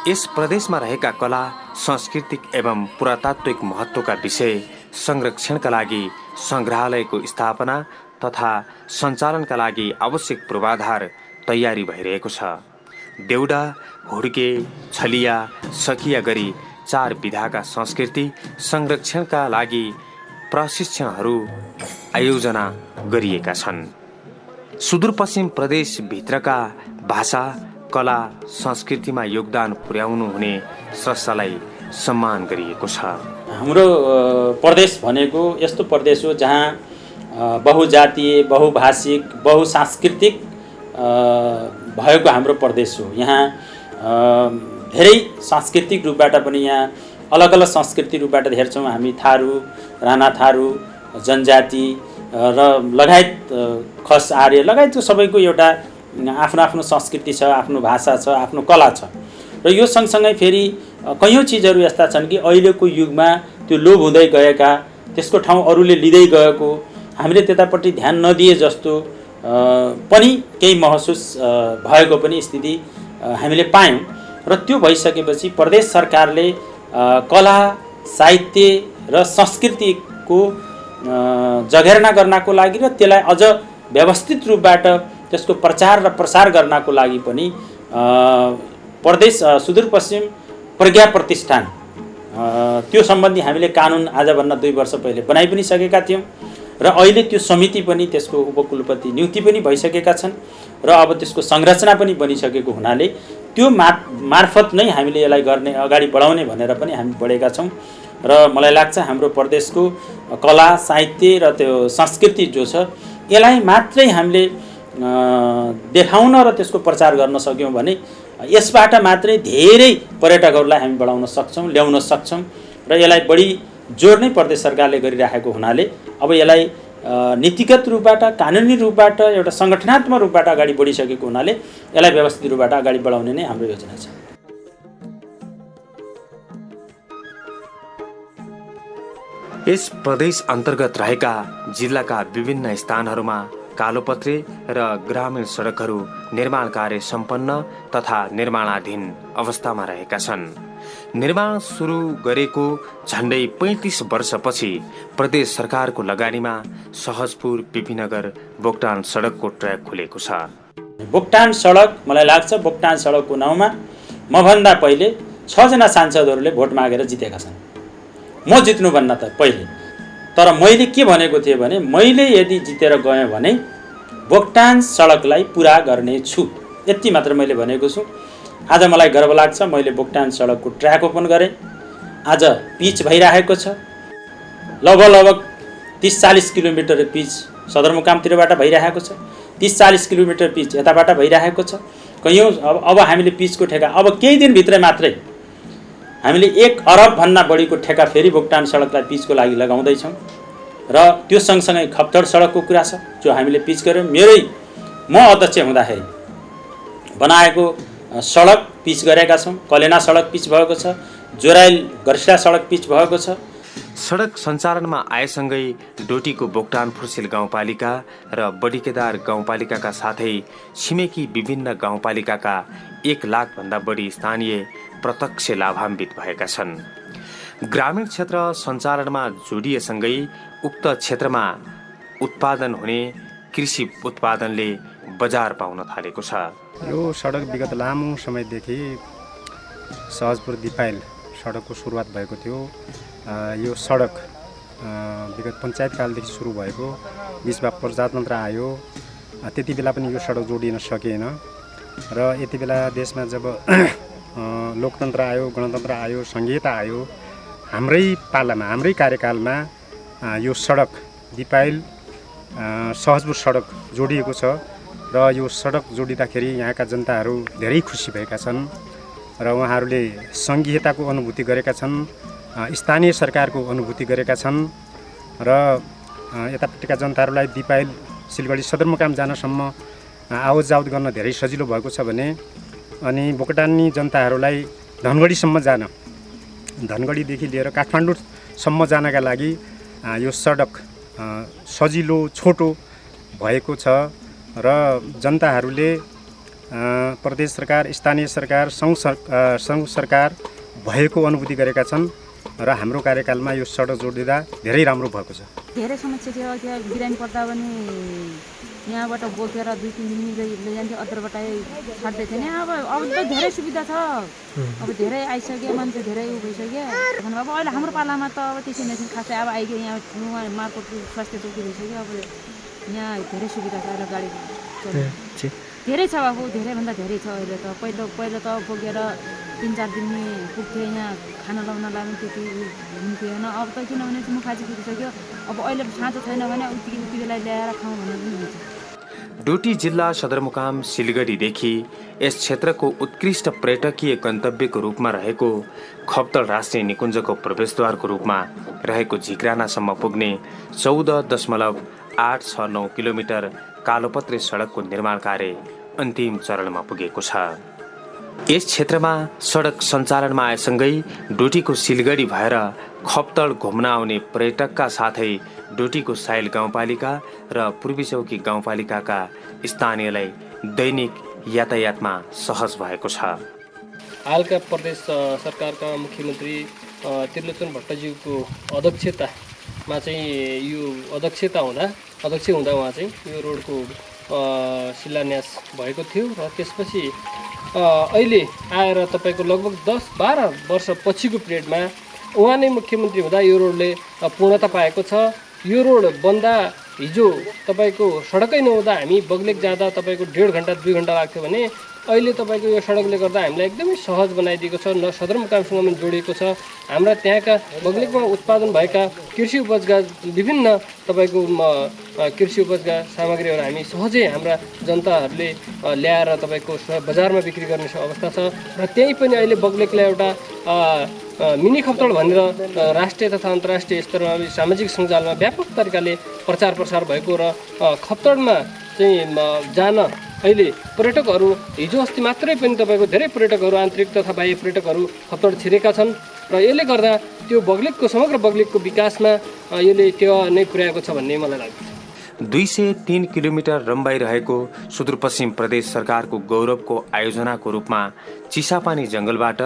यस प्रदेशमा रहेका कला, सांस्कृतिक एवं पुरातात्विक महत्त्वका विषय संरक्षणका लागि सङ्ग्रहालयको स्थापना तथा सञ्चालनका लागि आवश्यक पूर्वाधार तयारी भइरहेको छ। देउडा, हुड्के, छलिया, सकिया गरी 4 विधाका संस्कृति संरक्षणका लागि प्रशिक्षणहरू आयोजना गरिएका छन्। सुदूरपश्चिम प्रदेशभित्रका भाषा, कला, संस्कृतिमा योगदान पुर्याउनु हुने स्रष्टालाई सम्मान गरिएको छ। हाम्रो प्रदेश भनेको यस्तो प्रदेश हो जहाँ बहुजातीय, बहुभाषिक, बहुसांस्कृतिक भएको हाम्रो प्रदेश हो। यहाँ धेरै सांस्कृतिक रूपबाट पनि यहाँ अलग अलग संस्कृति रूपबाट हेर्छौँ हामी। थारू, राणा थारू, जनजाति र लगायत खस आर्य लगायतको सबैको एउटा आफ्नो आफ्नो संस्कृति छ, आफ्नो भाषा छ, आफ्नो कला छ। र यो सँगसँगै फेरि कयौँ चिजहरू यस्ता छन् कि अहिलेको युगमा त्यो लोप हुँदै गएका, त्यसको ठाउँ अरूले लिँदै गएको, हामीले त्यतापट्टि ध्यान नदिए जस्तो पनि केही महसुस भएको पनि स्थिति हामीले पायौँ। र त्यो भइसकेपछि प्रदेश सरकारले कला, साहित्य र संस्कृतिको जगेर्ना गर्नको लागि र त्यसलाई अझ व्यवस्थित रूपबाट त्यसको प्रचार र प्रसार गर्नको लागि पनि प्रदेश सुदूरपश्चिम प्रज्ञा प्रतिष्ठान त्यो सम्बन्धी हामीले कानुन आजभन्दा 2 वर्ष पहिले बनाइ पनि सकेका थियौँ र अहिले त्यो समिति पनि, त्यसको उपकुलपति नियुक्ति पनि भइसकेका छन् र अब त्यसको संरचना पनि बनिसकेको हुनाले त्यो मार्फत नै हामीले यसलाई गर्ने, अगाडि बढाउने भनेर पनि हामी बढेका छौँ। र मलाई लाग्छ हाम्रो प्रदेशको कला, साहित्य र त्यो संस्कृति जो छ यसलाई मात्रै हामीले देखाउन र त्यसको प्रचार गर्न सक्यौँ भने यसबाट मात्रै धेरै पर्यटकहरूलाई हामी बढाउन सक्छौँ, ल्याउन सक्छौँ। र यसलाई बढी जोड नै प्रदेश सरकारले गरिरहेको हुनाले अब यसलाई नीतिगत रूपबाट, कानुनी रूपबाट, एउटा सङ्गठनात्मक रूपबाट अगाडि बढिसकेको हुनाले यसलाई व्यवस्थित रूपबाट अगाडि बढाउने नै हाम्रो योजना छ। यस प्रदेश अन्तर्गत रहेका जिल्लाका विभिन्न स्थानहरूमा कालोपत्रे र ग्रामीण सडकहरू निर्माण कार्य सम्पन्न तथा निर्माणाधीन अवस्थामा रहेका छन्। निर्माण सुरु गरेको झण्डै 35 वर्षपछि प्रदेश सरकारको लगानीमा सहजपुर, पिपीनगर, बोक्टान सडकको ट्र्याक खुलेको छ। बोक्टान सडक, मलाई लाग्छ बोक्टान सडकको नाउँमा मभन्दा पहिले 6 जना सांसदहरूले भोट मागेर जितेका छन्। म जित्नुभन्दा त पहिले। तर मैले के भनेको थिएँ भने मैले यदि जितेर गएँ भने बोक्टान सडकलाई पुरा गर्ने छु, यति मात्र मैले भनेको छु। आज मलाई गर्व लाग्छ, मैले बोक्टान सडकको ट्र्याक ओपन गरेँ। आज पिच भइरहेको छ। लगभग 30-40 किलोमिटर पिच सदरमुकामतिरबाट भइरहेको छ। 30-40 किलोमिटर पिच यताबाट भइरहेको छ। कयौँ अब हामीले पिचको ठेका अब केही दिनभित्रै मात्रै हामीले 1 अरबभन्दा बढीको ठेका फेरि बोक्टान सडकलाई पिचको लागि लगाउँदैछौँ। र त्यो सँगसँगै खप्तड सडकको कुरा छ जो हामीले पिच गऱ्यौँ। म अध्यक्ष हुँदाखेरि बनाएको सडक पिच गरेका छौँ। कलेना सडक पिच भएको छ, जोराइल गर्सिला सडक पिच भएको छ। सडक सञ्चालनमा आएसँगै डोटीको बोक्टान फुर्सिल गाउँपालिका र बडीकेदार गाउँपालिकाका साथै छिमेकी विभिन्न गाउँपालिकाका 1 लाखभन्दा बढी स्थानीय प्रत्यक्ष लाभान्वित भएका छन्। ग्रामीण क्षेत्र सञ्चालनमा जोडिएसँगै उक्त क्षेत्रमा उत्पादन हुने कृषि उत्पादनले बजार पाउन थालेको छ। यो सडक विगत लामो समयदेखि सहजपुर दिपाइल सडकको सुरुवात भएको थियो। यो सडक विगत पञ्चायत कालदेखि सुरु भएको, बिचमा प्रजातन्त्र आयो, त्यति बेला पनि यो सडक जोडिन सकेन। र यति बेला देशमा जब लोकतन्त्र आयो, गणतन्त्र आयो, संघीयता आयो, हाम्रै पालामा हाम्रै कार्यकालमा यो सडक दिपायल सहजपुर सडक जोडिएको छ र यो सडक जोडिँदाखेरि यहाँका जनताहरू धेरै खुसी भएका छन् र उहाँहरूले संघीयताको अनुभूति गरेका छन्, स्थानीय सरकारको अनुभूति गरेका छन् र यतापट्टिका जनताहरूलाई दिपायल सिलगढी सदरमुकाम जानसम्म आवत जावत गर्न धेरै सजिलो भएको छ भने अनि बोकटानी जनताहरूलाई धनगढीसम्म जान, धनगढीदेखि लिएर काठमाडौँसम्म जानका लागि यो सडक सजिलो छोटो भएको छ र जनताहरूले प्रदेश सरकार, स्थानीय सरकार, सङ्घ सरकार भएको अनुभूति गरेका छन् र हाम्रो कार्यकालमा यो सडक जोडिँदा धेरै राम्रो भएको छ। धेरै समस्या थियो, त्यो बिरामी पर्दा पनि यहाँबाट बोकेर 2-3 दिन लैजान्थ्यो, अदरबाट छाड्दै थियो नि। अब त धेरै सुविधा छ, अब धेरै आइसक्यो, मान्छे धेरै भइसक्यो। अब अहिले हाम्रो पालामा त अब त्यसै नै खासै अब आइगयो, यहाँ मार्फत स्वास्थ्य चौकी भइसक्यो। अब यहाँ धेरै सुविधा छ, अहिले गाडी धेरै छ, अब धेरैभन्दा धेरै छ अहिले त। पहिलो त बोकेर 3-4 दिन पुग्थ्यो, यहाँ खाना लाउनलाई पनि त्यति हुन्थ्यो होइन। अब त किनभने मुखाजी पुगिसक्यो, अब अहिले साँचो छैन भने उति बेला ल्याएर खाउँ भने पनि हुन्छ। डोटी जिल्ला सदरमुकाम सिलगढीदेखि यस क्षेत्रको उत्कृष्ट पर्यटकीय गन्तव्यको रूपमा रहेको खप्तड राष्ट्रिय निकुञ्जको प्रवेशद्वारको रूपमा रहेको झिक्रानासम्म पुग्ने 14.869 किलोमिटर कालोपत्रे सडकको निर्माण कार्य अन्तिम चरणमा पुगेको छ। यस क्षेत्रमा सडक सञ्चालनमा आएसँगै डोटीको सिलगढी भएर खप्तड घुम्न आउने पर्यटकका साथै डोटीको साइल गाउँपालिका र पूर्वी चौकी गाउँपालिकाका स्थानीयलाई दैनिक यातायातमा सहज भएको छ। हालका प्रदेश सरकारका मुख्यमन्त्री त्रिलोचन भट्टज्यूको अध्यक्षतामा चाहिँ यो अध्यक्ष हुँदा उहाँ चाहिँ यो रोडको शिलान्यास भएको थियो र त्यसपछि अहिले आएर तपाईँको लगभग 10-12 वर्ष पछिको पिरियडमा उहाँ नै मुख्यमन्त्री हुँदा यो रोडले पूर्णता पाएको छ। यो रोड बन्दा हिजो तपाईँको सडकै नहुँदा हामी बग्लेक जाँदा तपाईँको 1.5 घन्टा 2 घन्टा लाग्थ्यो भने अहिले तपाईँको यो सडकले गर्दा हामीलाई एकदमै सहज बनाइदिएको छ। सदरमुकामसँग पनि जोडिएको छ। हाम्रा त्यहाँका बग्लेकमा उत्पादन भएका कृषि उपजका विभिन्न तपाईँको कृषि उपजका सामग्रीहरू हामी सहजै हाम्रा जनताहरूले ल्याएर तपाईँको बजारमा बिक्री गर्ने अवस्था छ र त्यही पनि अहिले बग्लेकलाई एउटा मिनी खप्तड भनेर राष्ट्रिय तथा अन्तर्राष्ट्रिय स्तरमा सामाजिक सञ्जालमा व्यापक तरिकाले प्रचार प्रसार भएको र खप्तडमा चाहिँ जान अहिले पर्यटकहरू हिजो अस्ति मात्रै पनि तपाईँको धेरै पर्यटकहरू आन्तरिक तथा बाह्य पर्यटकहरू खप्तड छिरेका छन् र यसले गर्दा त्यो बग्लेकको समग्र बग्लेकको विकासमा यसले त्यो नै पुर्याएको छ भन्ने मलाई लाग्छ। 203 किलोमिटर लम्बाइ रहेको सुदूरपश्चिम प्रदेश सरकारको गौरवको आयोजनाको रूपमा चिसापानी जङ्गलबाट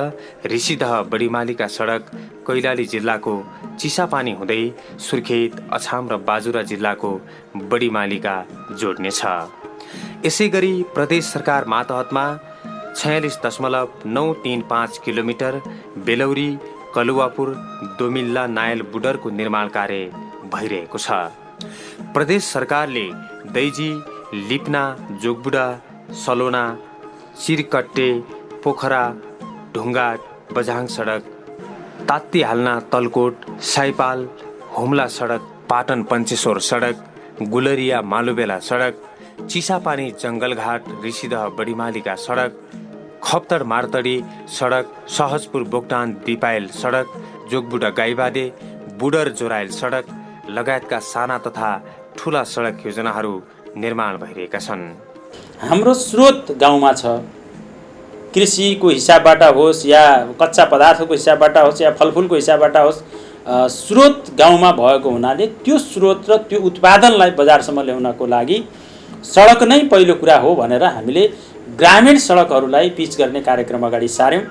ऋषिदह बडीमालीका सडक कैलाली जिल्लाको चिसापानी हुँदै सुर्खेत, अछाम र बाजुरा जिल्लाको बडीमालीका जोड्नेछ। यसै गरी प्रदेश सरकार मातहतमा 46.935 किलोमिटर बेलौरी, कलुवापुर, दोमिल्ला, नायल बुडरको निर्माण कार्य भइरहेको छ। प्रदेश सरकारले दैजी, लिप्ना, जोगबुडा, सलोना, चिरकट्टे, पोखरा, ढुङ्गा, बझाङ सडक, तात्ती हाल्ना, तलकोट, साइपाल, हुम्ला सडक, पाटन पञ्चेश्वर सडक, गुलरिया मालुबेला सडक, चिसापानी जङ्गलघाट ऋषिदह बडीमालीका सडक, खप्तड मार्तडी सडक, सहजपुर बोक्टान दिपायल सडक, जोगबुडा गाईबादे, बुडर जोरायल सडक लगायतका साना तथा ठुला सडक योजनाहरू निर्माण भइरहेका छन्। हाम्रो स्रोत गाउँमा छ। कृषिको हिसाबबाट होस् या कच्चा पदार्थको हिसाबबाट होस् या फलफुलको हिसाबबाट होस्, स्रोत गाउँमा भएको हुनाले त्यो स्रोत र त्यो उत्पादनलाई बजारसम्म ल्याउनको लागि सडक नै पहिलो कुरा हो भनेर हामीले ग्रामीण सडकहरूलाई पिच गर्ने कार्यक्रम अगाडि सार्यौँ।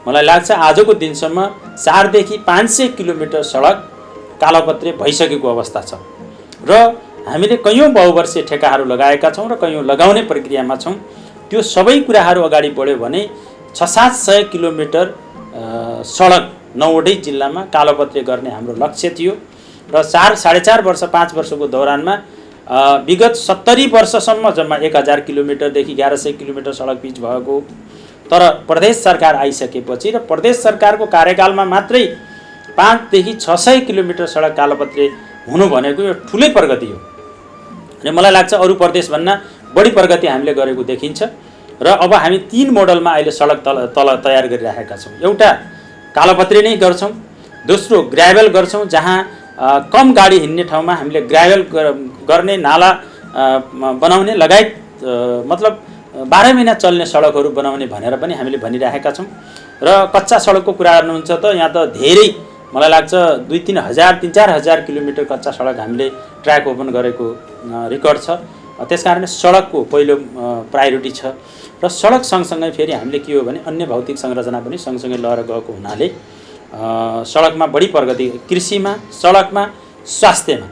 मलाई लाग्छ आजको दिनसम्म 400 देखि 500 किलोमिटर सडक कालोपत्रे भइसकेको अवस्था छ र हामीले कयौँ बहुवर्षीय ठेकाहरू लगाएका छौँ र कयौँ लगाउने प्रक्रियामा छौँ। त्यो सबै कुराहरू अगाडि बढ्यो भने 600-700 किलोमिटर सडक नौवटै जिल्लामा कालोपत्रे गर्ने हाम्रो लक्ष्य थियो र 4-4.5 वर्ष 5 वर्षको दौरानमा विगत 70 वर्षसम्म जम्मा 1000 किलोमिटरदेखि 1100 किलोमिटर सडक पिच भएको तर प्रदेश सरकार आइसकेपछि र प्रदेश सरकारको कार्यकालमा मात्रै 5 देखि 600 किलोमिटर सडक कालोपत्रे हुनु भनेको यो ठुलै प्रगति हो। र मलाई लाग्छ अरू प्रदेशभन्दा बढी प्रगति हामीले गरेको देखिन्छ। र अब हामी 3 मोडलमा अहिले सडक तल तयार गरिराखेका छौँ। एउटा कालोपत्रे नै गर्छौँ, दोस्रो ग्राभेल गर्छौँ, जहाँ कम गाडी हिँड्ने ठाउँमा हामीले ग्राभेल गर्ने, नाला बनाउने लगायत मतलब 12 महिना चल्ने सडकहरू बनाउने भनेर पनि हामीले भनिराखेका छौँ। र कच्चा सडकको कुरा गर्नुहुन्छ त यहाँ त धेरै मलाई लाग्छ 2-3 हजार 3-4 हजार किलोमिटर कच्चा सडक हामीले ट्र्याक ओपन गरेको रेकर्ड छ। त्यसकारण सडकको पहिलो प्रायोरिटी छ। र सडक सँगसँगै फेरि हामीले के हो भने अन्य भौतिक संरचना पनि सँगसँगै लहर गएको हुनाले सडकमा बढी प्रगति, कृषिमा, सडकमा, स्वास्थ्यमा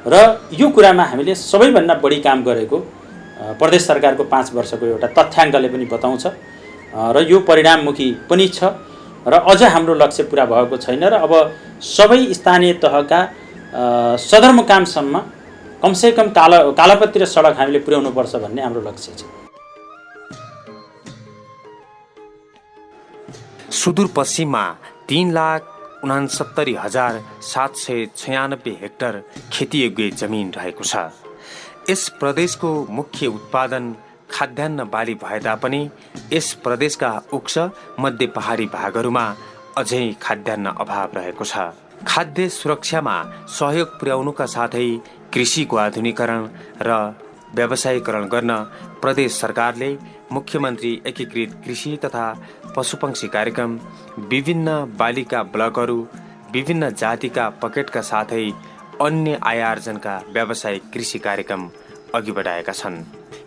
र यो कुरामा हामीले सबैभन्दा बढी काम गरेको प्रदेश सरकारको 5 वर्षको एउटा तथ्याङ्कले पनि बताउँछ। र यो परिणाममुखी पनि छ। र अझ हाम्रो लक्ष्य पुरा भएको छैन। र अब सबै स्थानीय तहका सदरमुकामसम्म कमसेकम कालोपत्री सडक हामीले पुर्याउनुपर्छ भन्ने हाम्रो लक्ष्य छ। सुदूरपश्चिममा 3,69,796 हेक्टर खेतीयोग्य जमिन रहेको छ। यस प्रदेशको मुख्य उत्पादन खाद्यान्न बाली भए तापनि यस प्रदेशका उच्च मध्य पहाडी भागहरूमा अझै खाद्यान्न अभाव रहेको छ। खाद्य सुरक्षामा सहयोग पुर्याउनुका साथै कृषिको आधुनिकीकरण र व्यवसायीकरण गर्न प्रदेश सरकारले मुख्यमन्त्री एकीकृत कृषि तथा पशुपक्षी कार्यक्रम, विभिन्न बालिका ब्लकहरू, विभिन्न जातिका पकेटका साथै अन्य आय आर्जनका व्यावसायिक कृषि कार्यक्रम अघि बढाएका छन्।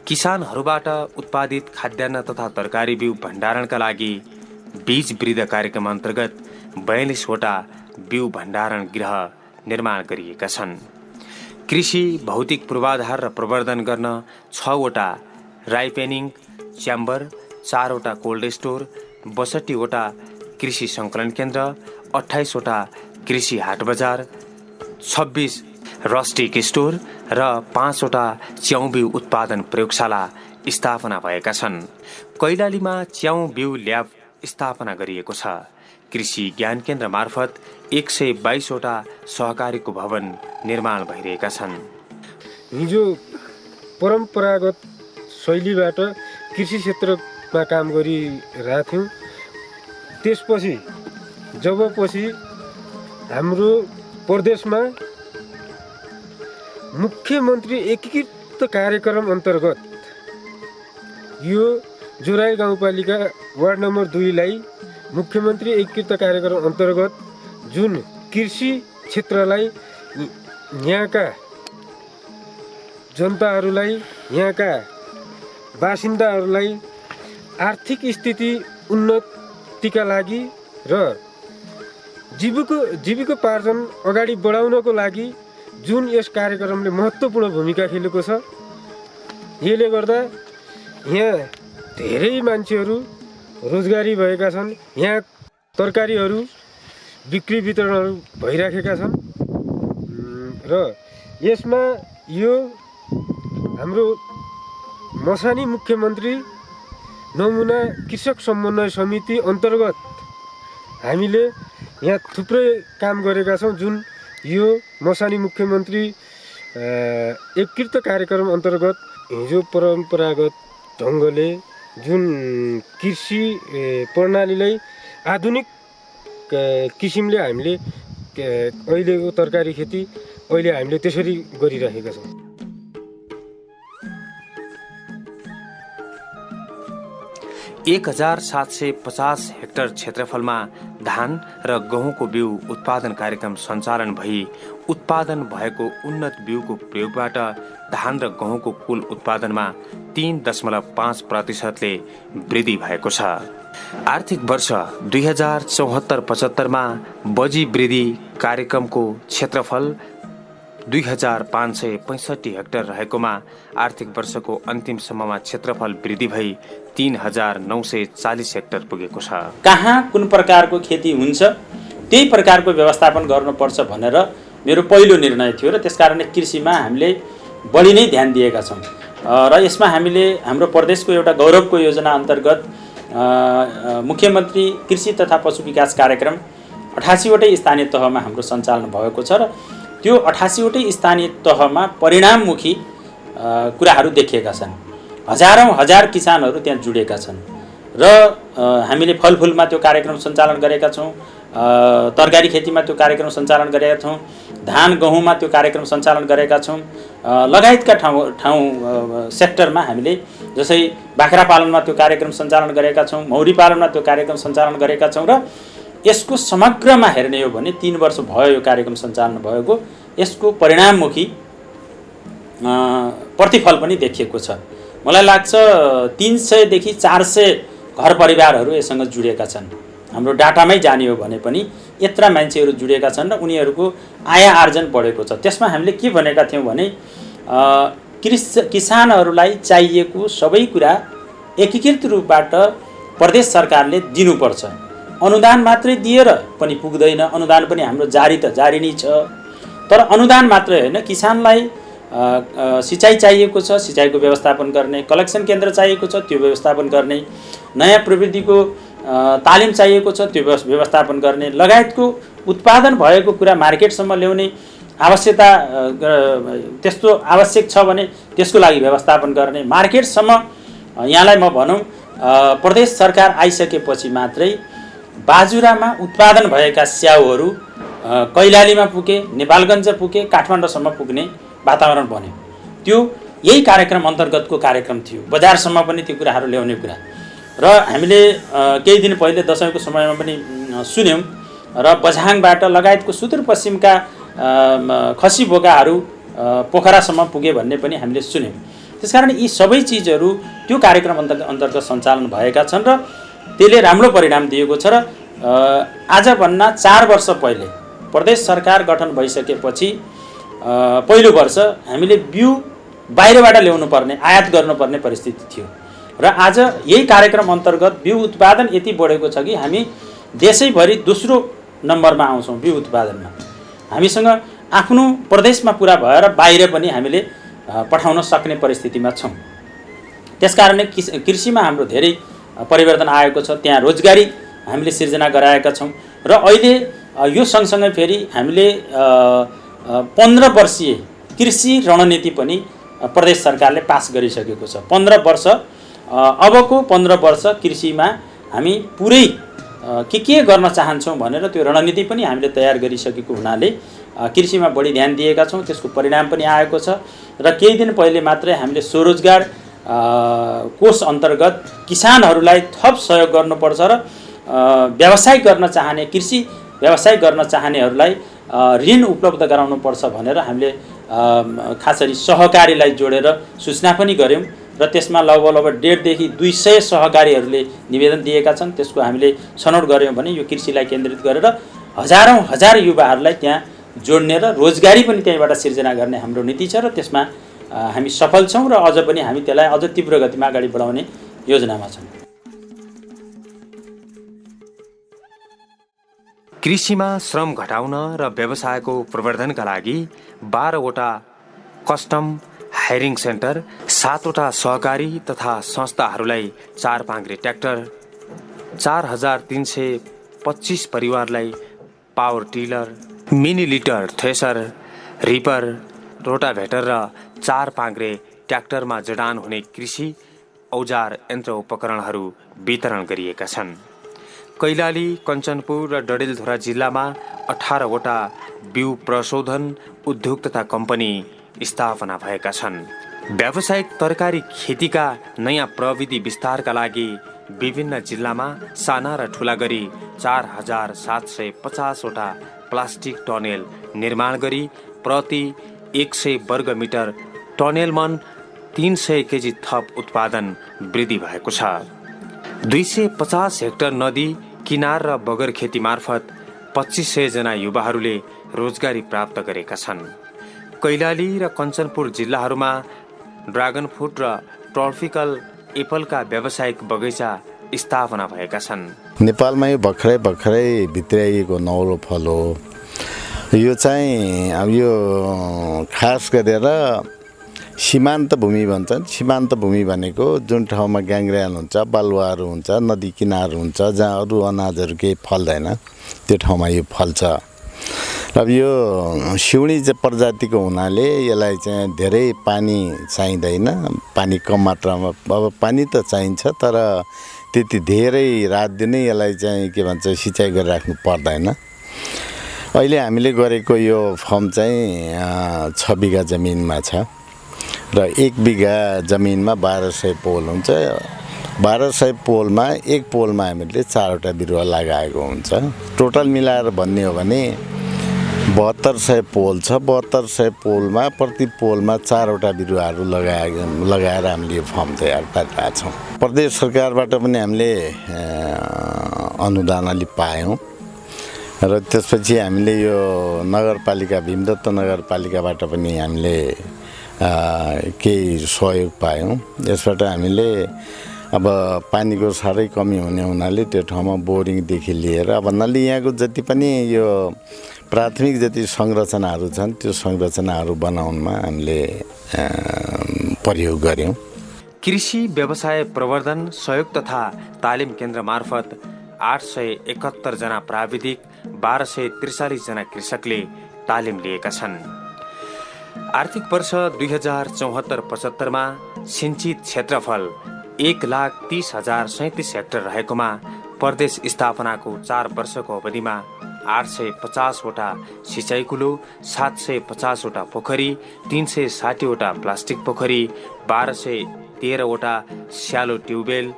किसानहरूबाट उत्पादित खाद्यान्न तथा तरकारी बिउ भण्डारणका लागि बीज वृद्ध कार्यक्रम अन्तर्गत 42वटा बिउ भण्डारण गृह निर्माण गरिएका छन्। कृषि भौतिक पूर्वाधार र प्रवर्धन गर्न 6वटा राइपेनिङ च्याम्बर, 4वटा कोल्ड स्टोर, 62वटा कृषि सङ्कलन केन्द्र, 28वटा कृषि हाट बजार, 26 रस्टिक स्टोर र 5वटा च्याउ बिउ उत्पादन प्रयोगशाला स्थापना भएका छन्। कैलालीमा च्याउ बिउ ल्याब स्थापना गरिएको छ। कृषि ज्ञान केन्द्र मार्फत 122वटा सहकारीको भवन निर्माण भइरहेका छन्। हिजो परम्परागत शैलीबाट कृषि क्षेत्रमा काम गरिरहेका थियौँ। त्यसपछि जबपछि हाम्रो प्रदेशमा मुख्यमन्त्री एकीकृत कार्यक्रम अन्तर्गत यो जोराई गाउँपालिका वार्ड नम्बर 2लाई मुख्यमन्त्री एकीकृत कार्यक्रम अन्तर्गत जुन कृषि क्षेत्रलाई यहाँका जनताहरूलाई, यहाँका बासिन्दाहरूलाई आर्थिक स्थिति उन्नतिका लागि र जीविकोपार्जन अगाडि बढाउनको लागि जुन यस कार्यक्रमले महत्त्वपूर्ण भूमिका खेलेको छ, यसले गर्दा यहाँ धेरै मान्छेहरू रोजगारी भएका छन्। यहाँ तरकारीहरू बिक्री वितरणहरू भइराखेका छन्। र यसमा यो हाम्रो मसानी मुख्यमन्त्री नमुना कृषक समन्वय समिति अन्तर्गत हामीले यहाँ थुप्रै काम गरेका छौँ। जुन यो मसानी मुख्यमन्त्री एकीकृत कार्यक्रम अन्तर्गत हिजो परम्परागत ढङ्गले जुन कृषि प्रणालीलाई आधुनिक किसिमले हामीले अहिलेको तरकारी खेती अहिले हामीले त्यसरी गरिरहेका छौँ। एक 1,750 हेक्टर क्षेत्रफलमा धान र गहुँको बिउ उत्पादन कार्यक्रम सञ्चालन भई उत्पादन भएको उन्नत बिउको प्रयोगबाट धान र गहुँको कुल उत्पादनमा 3.5%ले वृद्धि भएको छ। आर्थिक वर्ष 2074-75 बजी वृद्धि कार्यक्रमको क्षेत्रफल 2,565 हेक्टर रहेकोमा आर्थिक वर्षको अन्तिमसम्ममा क्षेत्रफल वृद्धि भई 3,940 हेक्टर पुगेको छ। कहाँ कुन प्रकारको खेती हुन्छ त्यही प्रकारको व्यवस्थापन गर्नुपर्छ भनेर मेरो पहिलो निर्णय थियो र त्यसकारणले कृषिमा हामीले बढी नै ध्यान दिएका छौँ। र यसमा हामीले हाम्रो प्रदेशको एउटा गौरवको योजना अन्तर्गत मुख्यमन्त्री कृषि तथा पशु विकास कार्यक्रम 88वटै स्थानीय तहमा हाम्रो सञ्चालन भएको छ र त्यो 88वटै स्थानीय तहमा परिणाममुखी कुराहरू देखिएका छन्। हजार किसानहरू त्यहाँ जुडेका छन् र हामीले फलफुलमा त्यो कार्यक्रम सञ्चालन गरेका छौँ, तरकारी खेतीमा त्यो कार्यक्रम सञ्चालन गरेका छौँ, धान गहुँमा त्यो कार्यक्रम सञ्चालन गरेका छौँ, लगायतका ठाउँ सेक्टरमा हामीले जसै बाख्रा पालनमा त्यो कार्यक्रम सञ्चालन गरेका छौँ, मौरी पालनमा त्यो कार्यक्रम सञ्चालन गरेका छौँ र यसको समग्रमा हेर्ने हो भने 3 वर्ष भयो यो कार्यक्रम सञ्चालन भएको, यसको परिणाममुखी प्रतिफल पनि देखिएको छ। मलाई लाग्छ 300 देखि 400 घर परिवारहरू यससँग जुडेका छन्। हाम्रो डाटामै जाने हो भने पनि यत्रा मान्छेहरू जुडेका छन् र उनीहरूको आय आर्जन बढेको छ। त्यसमा हामीले के भनेका थियौँ भने किसानहरूलाई चाहिएको सबै कुरा एकीकृत रूपबाट प्रदेश सरकारले दिनुपर्छ। अनुदान मात्रै दिएर पनि पुग्दैन, अनुदान पनि हाम्रो जारी नै छ। तर अनुदान मात्रै होइन, किसानलाई सिँचाइ चाहिएको छ, सिँचाइको व्यवस्थापन गर्ने, कलेक्सन केन्द्र चाहिएको छ, त्यो व्यवस्थापन गर्ने, नयाँ प्रविधिको तालिम चाहिएको छ, त्यो व्यवस्थापन गर्ने, लगायतको उत्पादन भएको कुरा मार्केटसम्म ल्याउने आवश्यकता त्यस्तो आवश्यक छ भने त्यसको लागि व्यवस्थापन गर्ने, मार्केटसम्म यहाँलाई म भनौँ प्रदेश सरकार आइसकेपछि मात्रै बाजुरामा उत्पादन भएका स्याउहरू कैलालीमा पुगे, नेपालगञ्ज पुगे, काठमाडौँसम्म पुग्ने वातावरण बन्यो। त्यो यही कार्यक्रम अन्तर्गतको कार्यक्रम थियो, बजारसम्म पनि त्यो कुराहरू ल्याउने कुरा। र हामीले केही दिन पहिले दशैंको समयमा पनि सुन्यौँ र बझाङबाट लगायतको सुदूरपश्चिमका खसी बोकाहरू पोखरासम्म पुगे भन्ने पनि हामीले सुन्यौँ। त्यसकारण यी सबै चिजहरू त्यो कार्यक्रम अन्तर्गत सञ्चालन भएका छन् र त्यसले राम्रो परिणाम दिएको छ। र आजभन्दा 4 वर्ष पहिले प्रदेश सरकार गठन भइसकेपछि पहिलो वर्ष हामीले बिउ बाहिरबाट ल्याउनु पर्ने, आयात गर्नुपर्ने परिस्थिति थियो र आज यही कार्यक्रम अन्तर्गत बिउ उत्पादन यति बढेको छ कि हामी देशैभरि दोस्रो नम्बरमा आउँछौँ बिउ उत्पादनमा। हामीसँग आफ्नो प्रदेशमा पुरा भएर बाहिर पनि हामीले पठाउन सक्ने परिस्थितिमा छौँ। त्यसकारणले कृषिमा हाम्रो धेरै परिवर्तन आएको छ, त्यहाँ रोजगारी हामीले सिर्जना गराएका छौँ र अहिले यो सँगसँगै फेरि हामीले 15 वर्षीय कृषि रणनीति पनि प्रदेश सरकारले पास गरिसकेको छ। 15 वर्ष अबको 15 वर्ष कृषिमा हामी पुरै के गर्न चाहन्छौँ भनेर त्यो रणनीति पनि हामीले तयार गरिसकेको हुनाले कृषिमा बढी ध्यान दिएका छौँ। त्यसको परिणाम पनि आएको छ र केही दिन पहिले मात्रै हामीले स्वरोजगार कोष अन्तर्गत किसानहरूलाई थप सहयोग गर्नुपर्छ र व्यवसाय गर्न चाहने, कृषि व्यवसाय गर्न चाहनेहरूलाई ऋण उपलब्ध गराउनुपर्छ भनेर हामीले खासरी सहकारीलाई जोडेर सूचना पनि गऱ्यौँ र त्यसमा लगभग 1.5 देखि 200 सहकारीहरूले निवेदन दिएका छन्। त्यसको हामीले छनौट गऱ्यौँ भने यो कृषिलाई केन्द्रित गरेर हजार युवाहरूलाई त्यहाँ जोड्ने र रोजगारी पनि त्यहीँबाट सिर्जना गर्ने हाम्रो नीति छ र त्यसमा हामी सफल छौँ र अझ पनि हामी त्यसलाई अझ तीव्र गतिमा अगाडि बढाउने योजनामा छौँ। कृषिमा श्रम घटाउन र व्यवसायको प्रवर्धनका लागि 12वटा कस्टम हायरिङ सेन्टर, 7वटा सहकारी तथा संस्थाहरूलाई 4 पाङ्ग्रे ट्र्याक्टर, 4325 परिवारलाई पावर टिलर, मिनी लिटर थ्रेसर, रिपर, रोटाभेटर र 4 पाङ्ग्रे ट्र्याक्टरमा जडान हुने कृषि औजार यन्त्र उपकरणहरू वितरण गरिएका छन्। कैलाली, कञ्चनपुर र डडेलधुरा जिल्लामा 18वटा बिउ प्रशोधन उद्योग तथा कम्पनी स्थापना भएका छन्। व्यावसायिक तरकारी खेतीका नयाँ प्रविधि विस्तारका लागि विभिन्न जिल्लामा साना र ठुला गरी 4750वटा प्लास्टिक टनेल निर्माण गरी प्रति 100 वर्ग मिटर टनेलमन 300 केजी थप उत्पादन वृद्धि भएको छ। 250 हेक्टर नदी किनार र बगर खेती मार्फत 2500 जना युवाहरूले रोजगारी प्राप्त गरेका छन्। कैलाली र कञ्चनपुर जिल्लाहरूमा ड्रागन फ्रुट र ट्रपिकल एप्पलका व्यावसायिक बगैँचा स्थापना भएका छन्। नेपालमा यो भर्खरै भित्राइएको नौलो फल हो। यो चाहिँ अब यो खास गरेर सीमान्त भूमि भन्छन्। सीमान्त भूमि भनेको जुन ठाउँमा ग्याङ्ग्रेन हुन्छ, बालुवाहरू हुन्छ, नदी किनार हुन्छ, जहाँ अरू अनाजहरू केही फल्दैन, त्यो ठाउँमा यो फल्छ। अब यो सिउडी प्रजातिको हुनाले यसलाई चाहिँ धेरै पानी चाहिँदैन, पानी कम मात्रामा, अब पानी त चाहिन्छ तर त्यति धेरै रात दिनै यसलाई चाहिँ के भन्छ सिँचाइ गरिराख्नु पर्दैन। अहिले हामीले गरेको यो फर्म चाहिँ 6 बिघा जमिनमा छ र 1 बिघा जमिनमा 1200 पोल हुन्छ। 1200 पोलमा एक पोलमा हामीले 4वटा बिरुवा लगाएको हुन्छ। टोटल मिलाएर भन्ने हो भने 7200 पोल छ। 7200 पोलमा प्रति पोलमा 4वटा बिरुवाहरू लगाएर हामीले यो फर्म तयार पारिरहेका छौँ। प्रदेश सरकारबाट पनि हामीले अनुदान अलि पायौँ र त्यसपछि हामीले यो नगरपालिका भीमदत्त नगरपालिकाबाट पनि हामीले केही सहयोग पायौँ। यसबाट हामीले अब पानीको साह्रै कमी हुने हुनाले त्यो ठाउँमा बोरिङदेखि लिएर अब भन्नाले यहाँको जति पनि यो प्राथमिक जति संरचनाहरू छन् त्यो संरचनाहरू बनाउनमा हामीले प्रयोग गर्यौँ। कृषि व्यवसाय प्रवर्धन सहयोग तथा तालिम केन्द्र मार्फत 871 जना प्राविधिक 1243 जना कृषकले तालिम लिएका छन्। आर्थिक वर्ष 2074-75 मा सिंचित क्षेत्रफल 1,30,037 हेक्टर रहेकोमा प्रदेश स्थापनाको 4 वर्षको अवधिमा 850 वटा सिँचाइ कुलो, 750 वटा पोखरी, 360 वटा प्लास्टिक पोखरी, 1213 वटा स्यालो ट्युबवेल,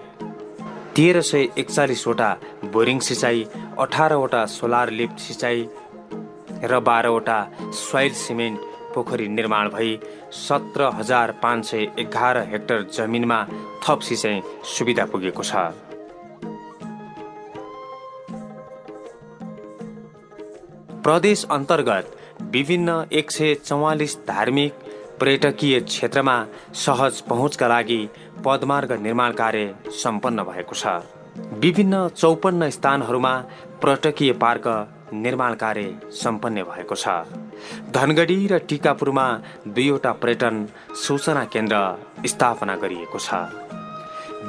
1341 वटा बोरिङ सिँचाइ, 18 वटा सोलर लिफ्ट सिँचाइ र 12 वटा सोइल सिमेन्ट पोखरी निर्माण भई 17,511 हेक्टर जमिनमा थप सिँचाइ सुविधा पुगेको छ। प्रदेश अन्तर्गत विभिन्न 144 धार्मिक पर्यटकीय क्षेत्रमा सहज पहुँचका लागि पदमार्ग निर्माण कार्य सम्पन्न भएको छ। विभिन्न 54 स्थानहरूमा पर्यटकीय पार्क निर्माण कार्य सम्पन्न भएको छ। धनगढी र टिकापुरमा 2वटा पर्यटन सूचना केन्द्र स्थापना गरिएको छ।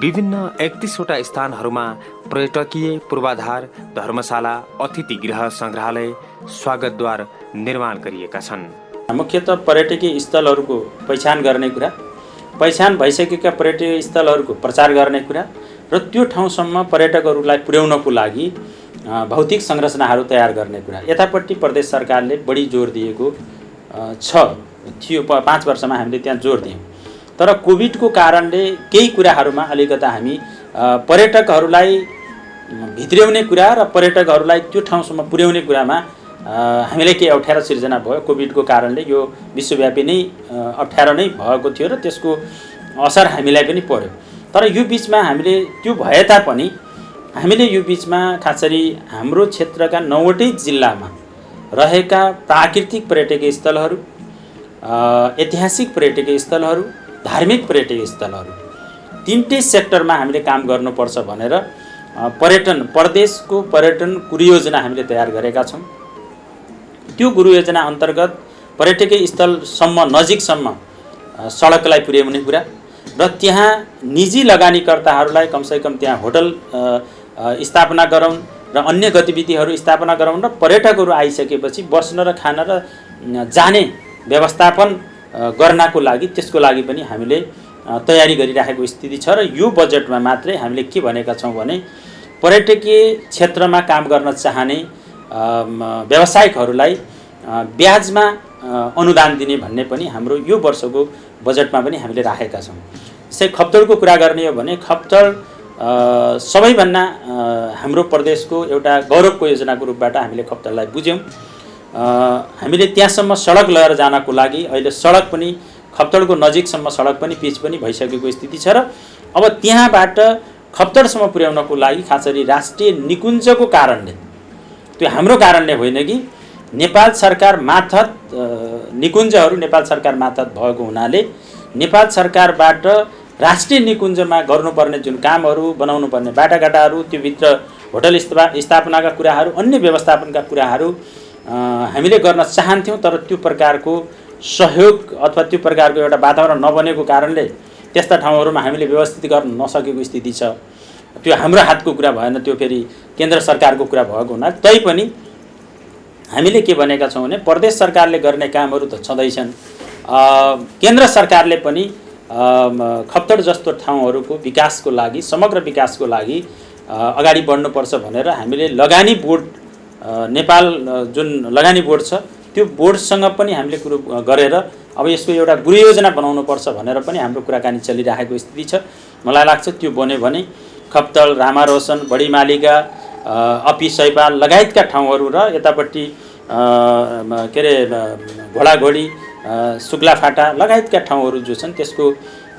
विभिन्न 31वटा स्थानहरूमा पर्यटकीय पूर्वाधार, धर्मशाला, अतिथि गृह, सङ्ग्रहालय, स्वागतद्वार निर्माण गरिएका छन्। मुख्यतः पर्यटकीय स्थलहरूको पहिचान गर्ने कुरा, पहिचान भइसकेका पर्यटकीय स्थलहरूको प्रचार गर्ने कुरा र त्यो ठाउँसम्म पर्यटकहरूलाई पुर्याउनको लागि भौतिक संरचनाहरू तयार गर्ने कुरा, यतापट्टि प्रदेश सरकारले बढी जोड दिएको थियो। 5 वर्षमा हामीले त्यहाँ जोड दियौँ। तर कोभिडको कारणले केही कुराहरूमा अलिकता हामी पर्यटकहरूलाई भित्र्याउने कुरा र पर्यटकहरूलाई त्यो ठाउँसम्म पुर्याउने कुरामा हामीलाई केही अप्ठ्यारो सिर्जना भयो। कोभिडको कारणले यो विश्वव्यापी नै अप्ठ्यारो नै भएको थियो र त्यसको असर हामीलाई पनि पर्यो। तर यो बिचमा हामीले त्यो भए तापनि हामीले यो बिचमा खासरी हाम्रो क्षेत्रका 9वटै जिल्लामा रहेका प्राकृतिक पर्यटकीय स्थलहरू, ऐतिहासिक पर्यटकीय स्थलहरू, धार्मिक पर्यटकीय स्थलहरू, 3टै सेक्टरमा हामीले काम गर्नुपर्छ भनेर प्रदेशको पर्यटन गुरुयोजना हामीले तयार गरेका छौँ। त्यो गुरुयोजना अन्तर्गत पर्यटकीय स्थलसम्म नजिकसम्म सडकलाई पुर्याउने कुरा र त्यहाँ निजी लगानीकर्ताहरूलाई कमसेकम त्यहाँ होटल स्थापना गराउन् र अन्य गतिविधिहरू स्थापना गराउन् र पर्यटकहरू आइसकेपछि बस्न र खान र जाने व्यवस्थापन गर्नको लागि त्यसको लागि पनि हामीले तयारी गरिराखेको स्थिति छ। र यो बजेटमा मात्रै हामीले के भनेका छौँ भने पर्यटकीय क्षेत्रमा काम गर्न चाहने व्यवसायिकहरूलाई ब्याजमा अनुदान दिने भन्ने पनि हाम्रो यो वर्षको बजेटमा पनि हामीले राखेका छौँ। यसै खप्तडको कुरा गर्ने हो भने खप्तड सबैभन्दा हाम्रो प्रदेशको एउटा गौरवको योजनाको रूपबाट हामीले खप्तडलाई बुझ्यौँ। हामीले त्यहाँसम्म सडक लिएर जानको लागि अहिले सडक पनि खप्तडको नजिकसम्म सडक पनि पिच पनि भइसकेको स्थिति छ र अब त्यहाँबाट खप्तडसम्म पुर्याउनको लागि खासरी राष्ट्रिय निकुञ्जको कारणले, त्यो हाम्रो कारणले होइन कि नेपाल सरकार मार्फत निकुञ्जहरू नेपाल सरकार मार्फत भएको हुनाले नेपाल सरकारबाट राष्ट्रिय निकुञ्जमा गर्नुपर्ने जुन कामहरू, बनाउनु पर्ने बाटाघाटाहरू, त्योभित्र होटल स्थापनाका कुराहरू, अन्य व्यवस्थापनका कुराहरू हामीले गर्न चाहन्थ्यौँ तर त्यो प्रकारको सहयोग अथवा त्यो प्रकारको एउटा वातावरण नबनेको कारणले त्यस्ता ठाउँहरूमा हामीले व्यवस्थित गर्न नसकेको स्थिति छ। त्यो हाम्रो हातको कुरा भएन, त्यो फेरि केन्द्र सरकारको कुरा भएको हुनाले तैपनि हामीले के भनेका छौँ भने प्रदेश सरकारले गर्ने कामहरू त छँदैछन्, केन्द्र सरकारले पनि खप्तड जस्तो ठाउँहरूको विकासको लागि, समग्र विकासको लागि अगाडि बढ्नुपर्छ भनेर हामीले लगानी बोर्ड, नेपाल जुन लगानी बोर्ड छ त्यो बोर्डसँग पनि हामीले कुरो गरेर अब यसको एउटा गृहयोजना बनाउनुपर्छ भनेर पनि हाम्रो कुराकानी चलिरहेको स्थिति छ। मलाई लाग्छ त्यो बन्यो भने खप्तड, रामारोशन, बडीमालिगा, अपी सैपाल लगायतका ठाउँहरू र यतापट्टि के अरे घोडाघोडी, सुक्लाफाटा लगायतका ठाउँहरू जो छन् त्यसको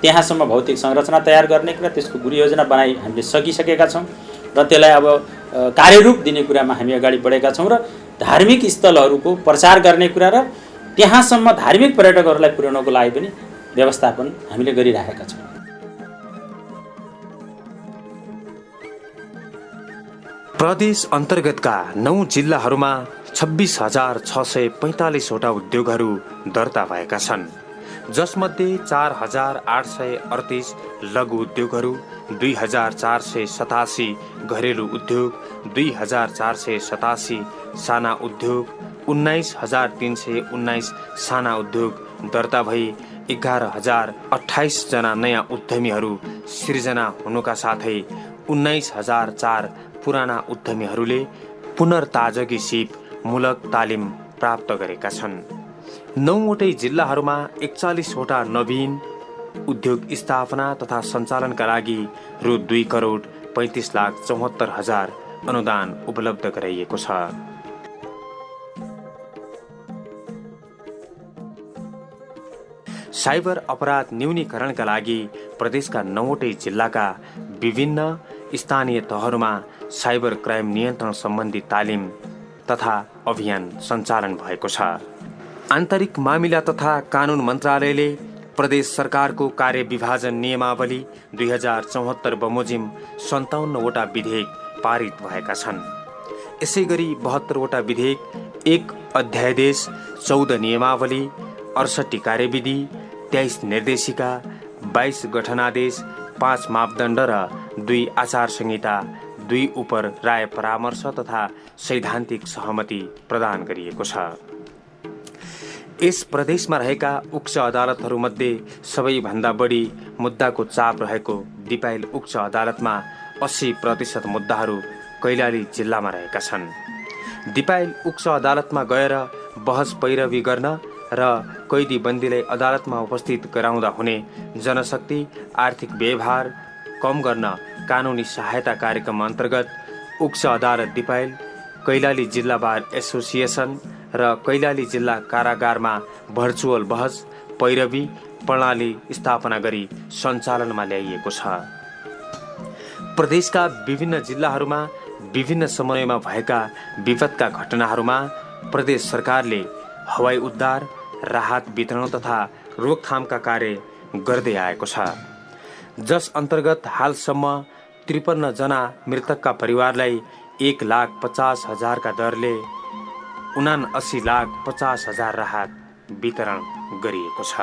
त्यहाँसम्म भौतिक संरचना तयार गर्ने कुरा, त्यसको गृहयोजना बनाइ हामीले सकिसकेका छौँ र त्यसलाई अब कार्यरूप दिने कुरामा हामी अगाडि बढेका छौँ र धार्मिक स्थलहरूको प्रचार गर्ने कुरा र त्यहाँसम्म धार्मिक पर्यटकहरूलाई पुर्याउनको लागि पनि व्यवस्थापन हामीले गरिरहेका छौँ। प्रदेश अन्तर्गतका 9 जिल्लाहरूमा 26,645 वटा उद्योगहरू दर्ता भएका छन्, जसमध्ये 4,838 लघु उद्योगहरू, 2,487 घरेलु उद्योग, 2,487 साना उद्योग, 19,319 साना उद्योग दर्ता भई 11,028 जना नयाँ उद्यमीहरू सिर्जना हुनुका साथै 19,004 पुराना उद्यमीहरूले पुनर्ताजगी सिप मूलक तालिम प्राप्त गरेका छन्। 9वटै जिल्लाहरूमा 41 वटा नवीन उद्योग स्थापना तथा सञ्चालनका लागि रु 2,35,74,000 अनुदान उपलब्ध गराइएको छ। साइबर अपराध न्यूनीकरणका लागि प्रदेशका 9वटै जिल्लाका विभिन्न स्थानीय तहहरूमा साइबर क्राइम नियन्त्रण सम्बन्धी तालिम तथा अभियान सञ्चालन भएको छ। आन्तरिक मामिला तथा कानुन मन्त्रालयले प्रदेश सरकारको कार्य विभाजन नियमावली 2074 बमोजिम 57 वटा विधेयक पारित भएका छन्। यसैगरी 72 वटा विधेयक, 1 अध्यादेश, 14 नियमावली, 68 कार्यविधि, 23 निर्देशिका, 22 गठनादेश, 5 मापदण्ड र 2 आचार संहिता, 2 उपर राय परामर्श तथा सैद्धान्तिक सहमति प्रदान गरिएको छ। यस प्रदेशमा रहेका उच्च अदालतहरूमध्ये सबैभन्दा बढी मुद्दाको चाप रहेको दिपायल उच्च अदालतमा 80% मुद्दाहरू कैलाली जिल्लामा रहेका छन्। दिपायल उच्च अदालतमा गएर बहस पैरवी गर्न र कैदी बन्दीलाई अदालतमा उपस्थित गराउँदा हुने जनशक्ति आर्थिक व्यवहार कम गर्न कानुनी सहायता कार्यक्रम अन्तर्गत उच्च अदालत दिपायल, कैलाली जिल्ला बार एसोसिएसन र कैलाली जिल्ला कारागारमा भर्चुअल बहस पैरवी प्रणाली स्थापना गरी सञ्चालनमा ल्याइएको छ। प्रदेशका विभिन्न जिल्लाहरूमा विभिन्न समयमा भएका विपदका घटनाहरूमा प्रदेश सरकारले हवाई उद्धार, राहत वितरण तथा रोकथामका कार्य गर्दै आएको छ, जस अन्तर्गत हालसम्म 53 जना मृतकका परिवारलाई 1,50,000 का दरले 79,50,000 राहत वितरण गरिएको छ।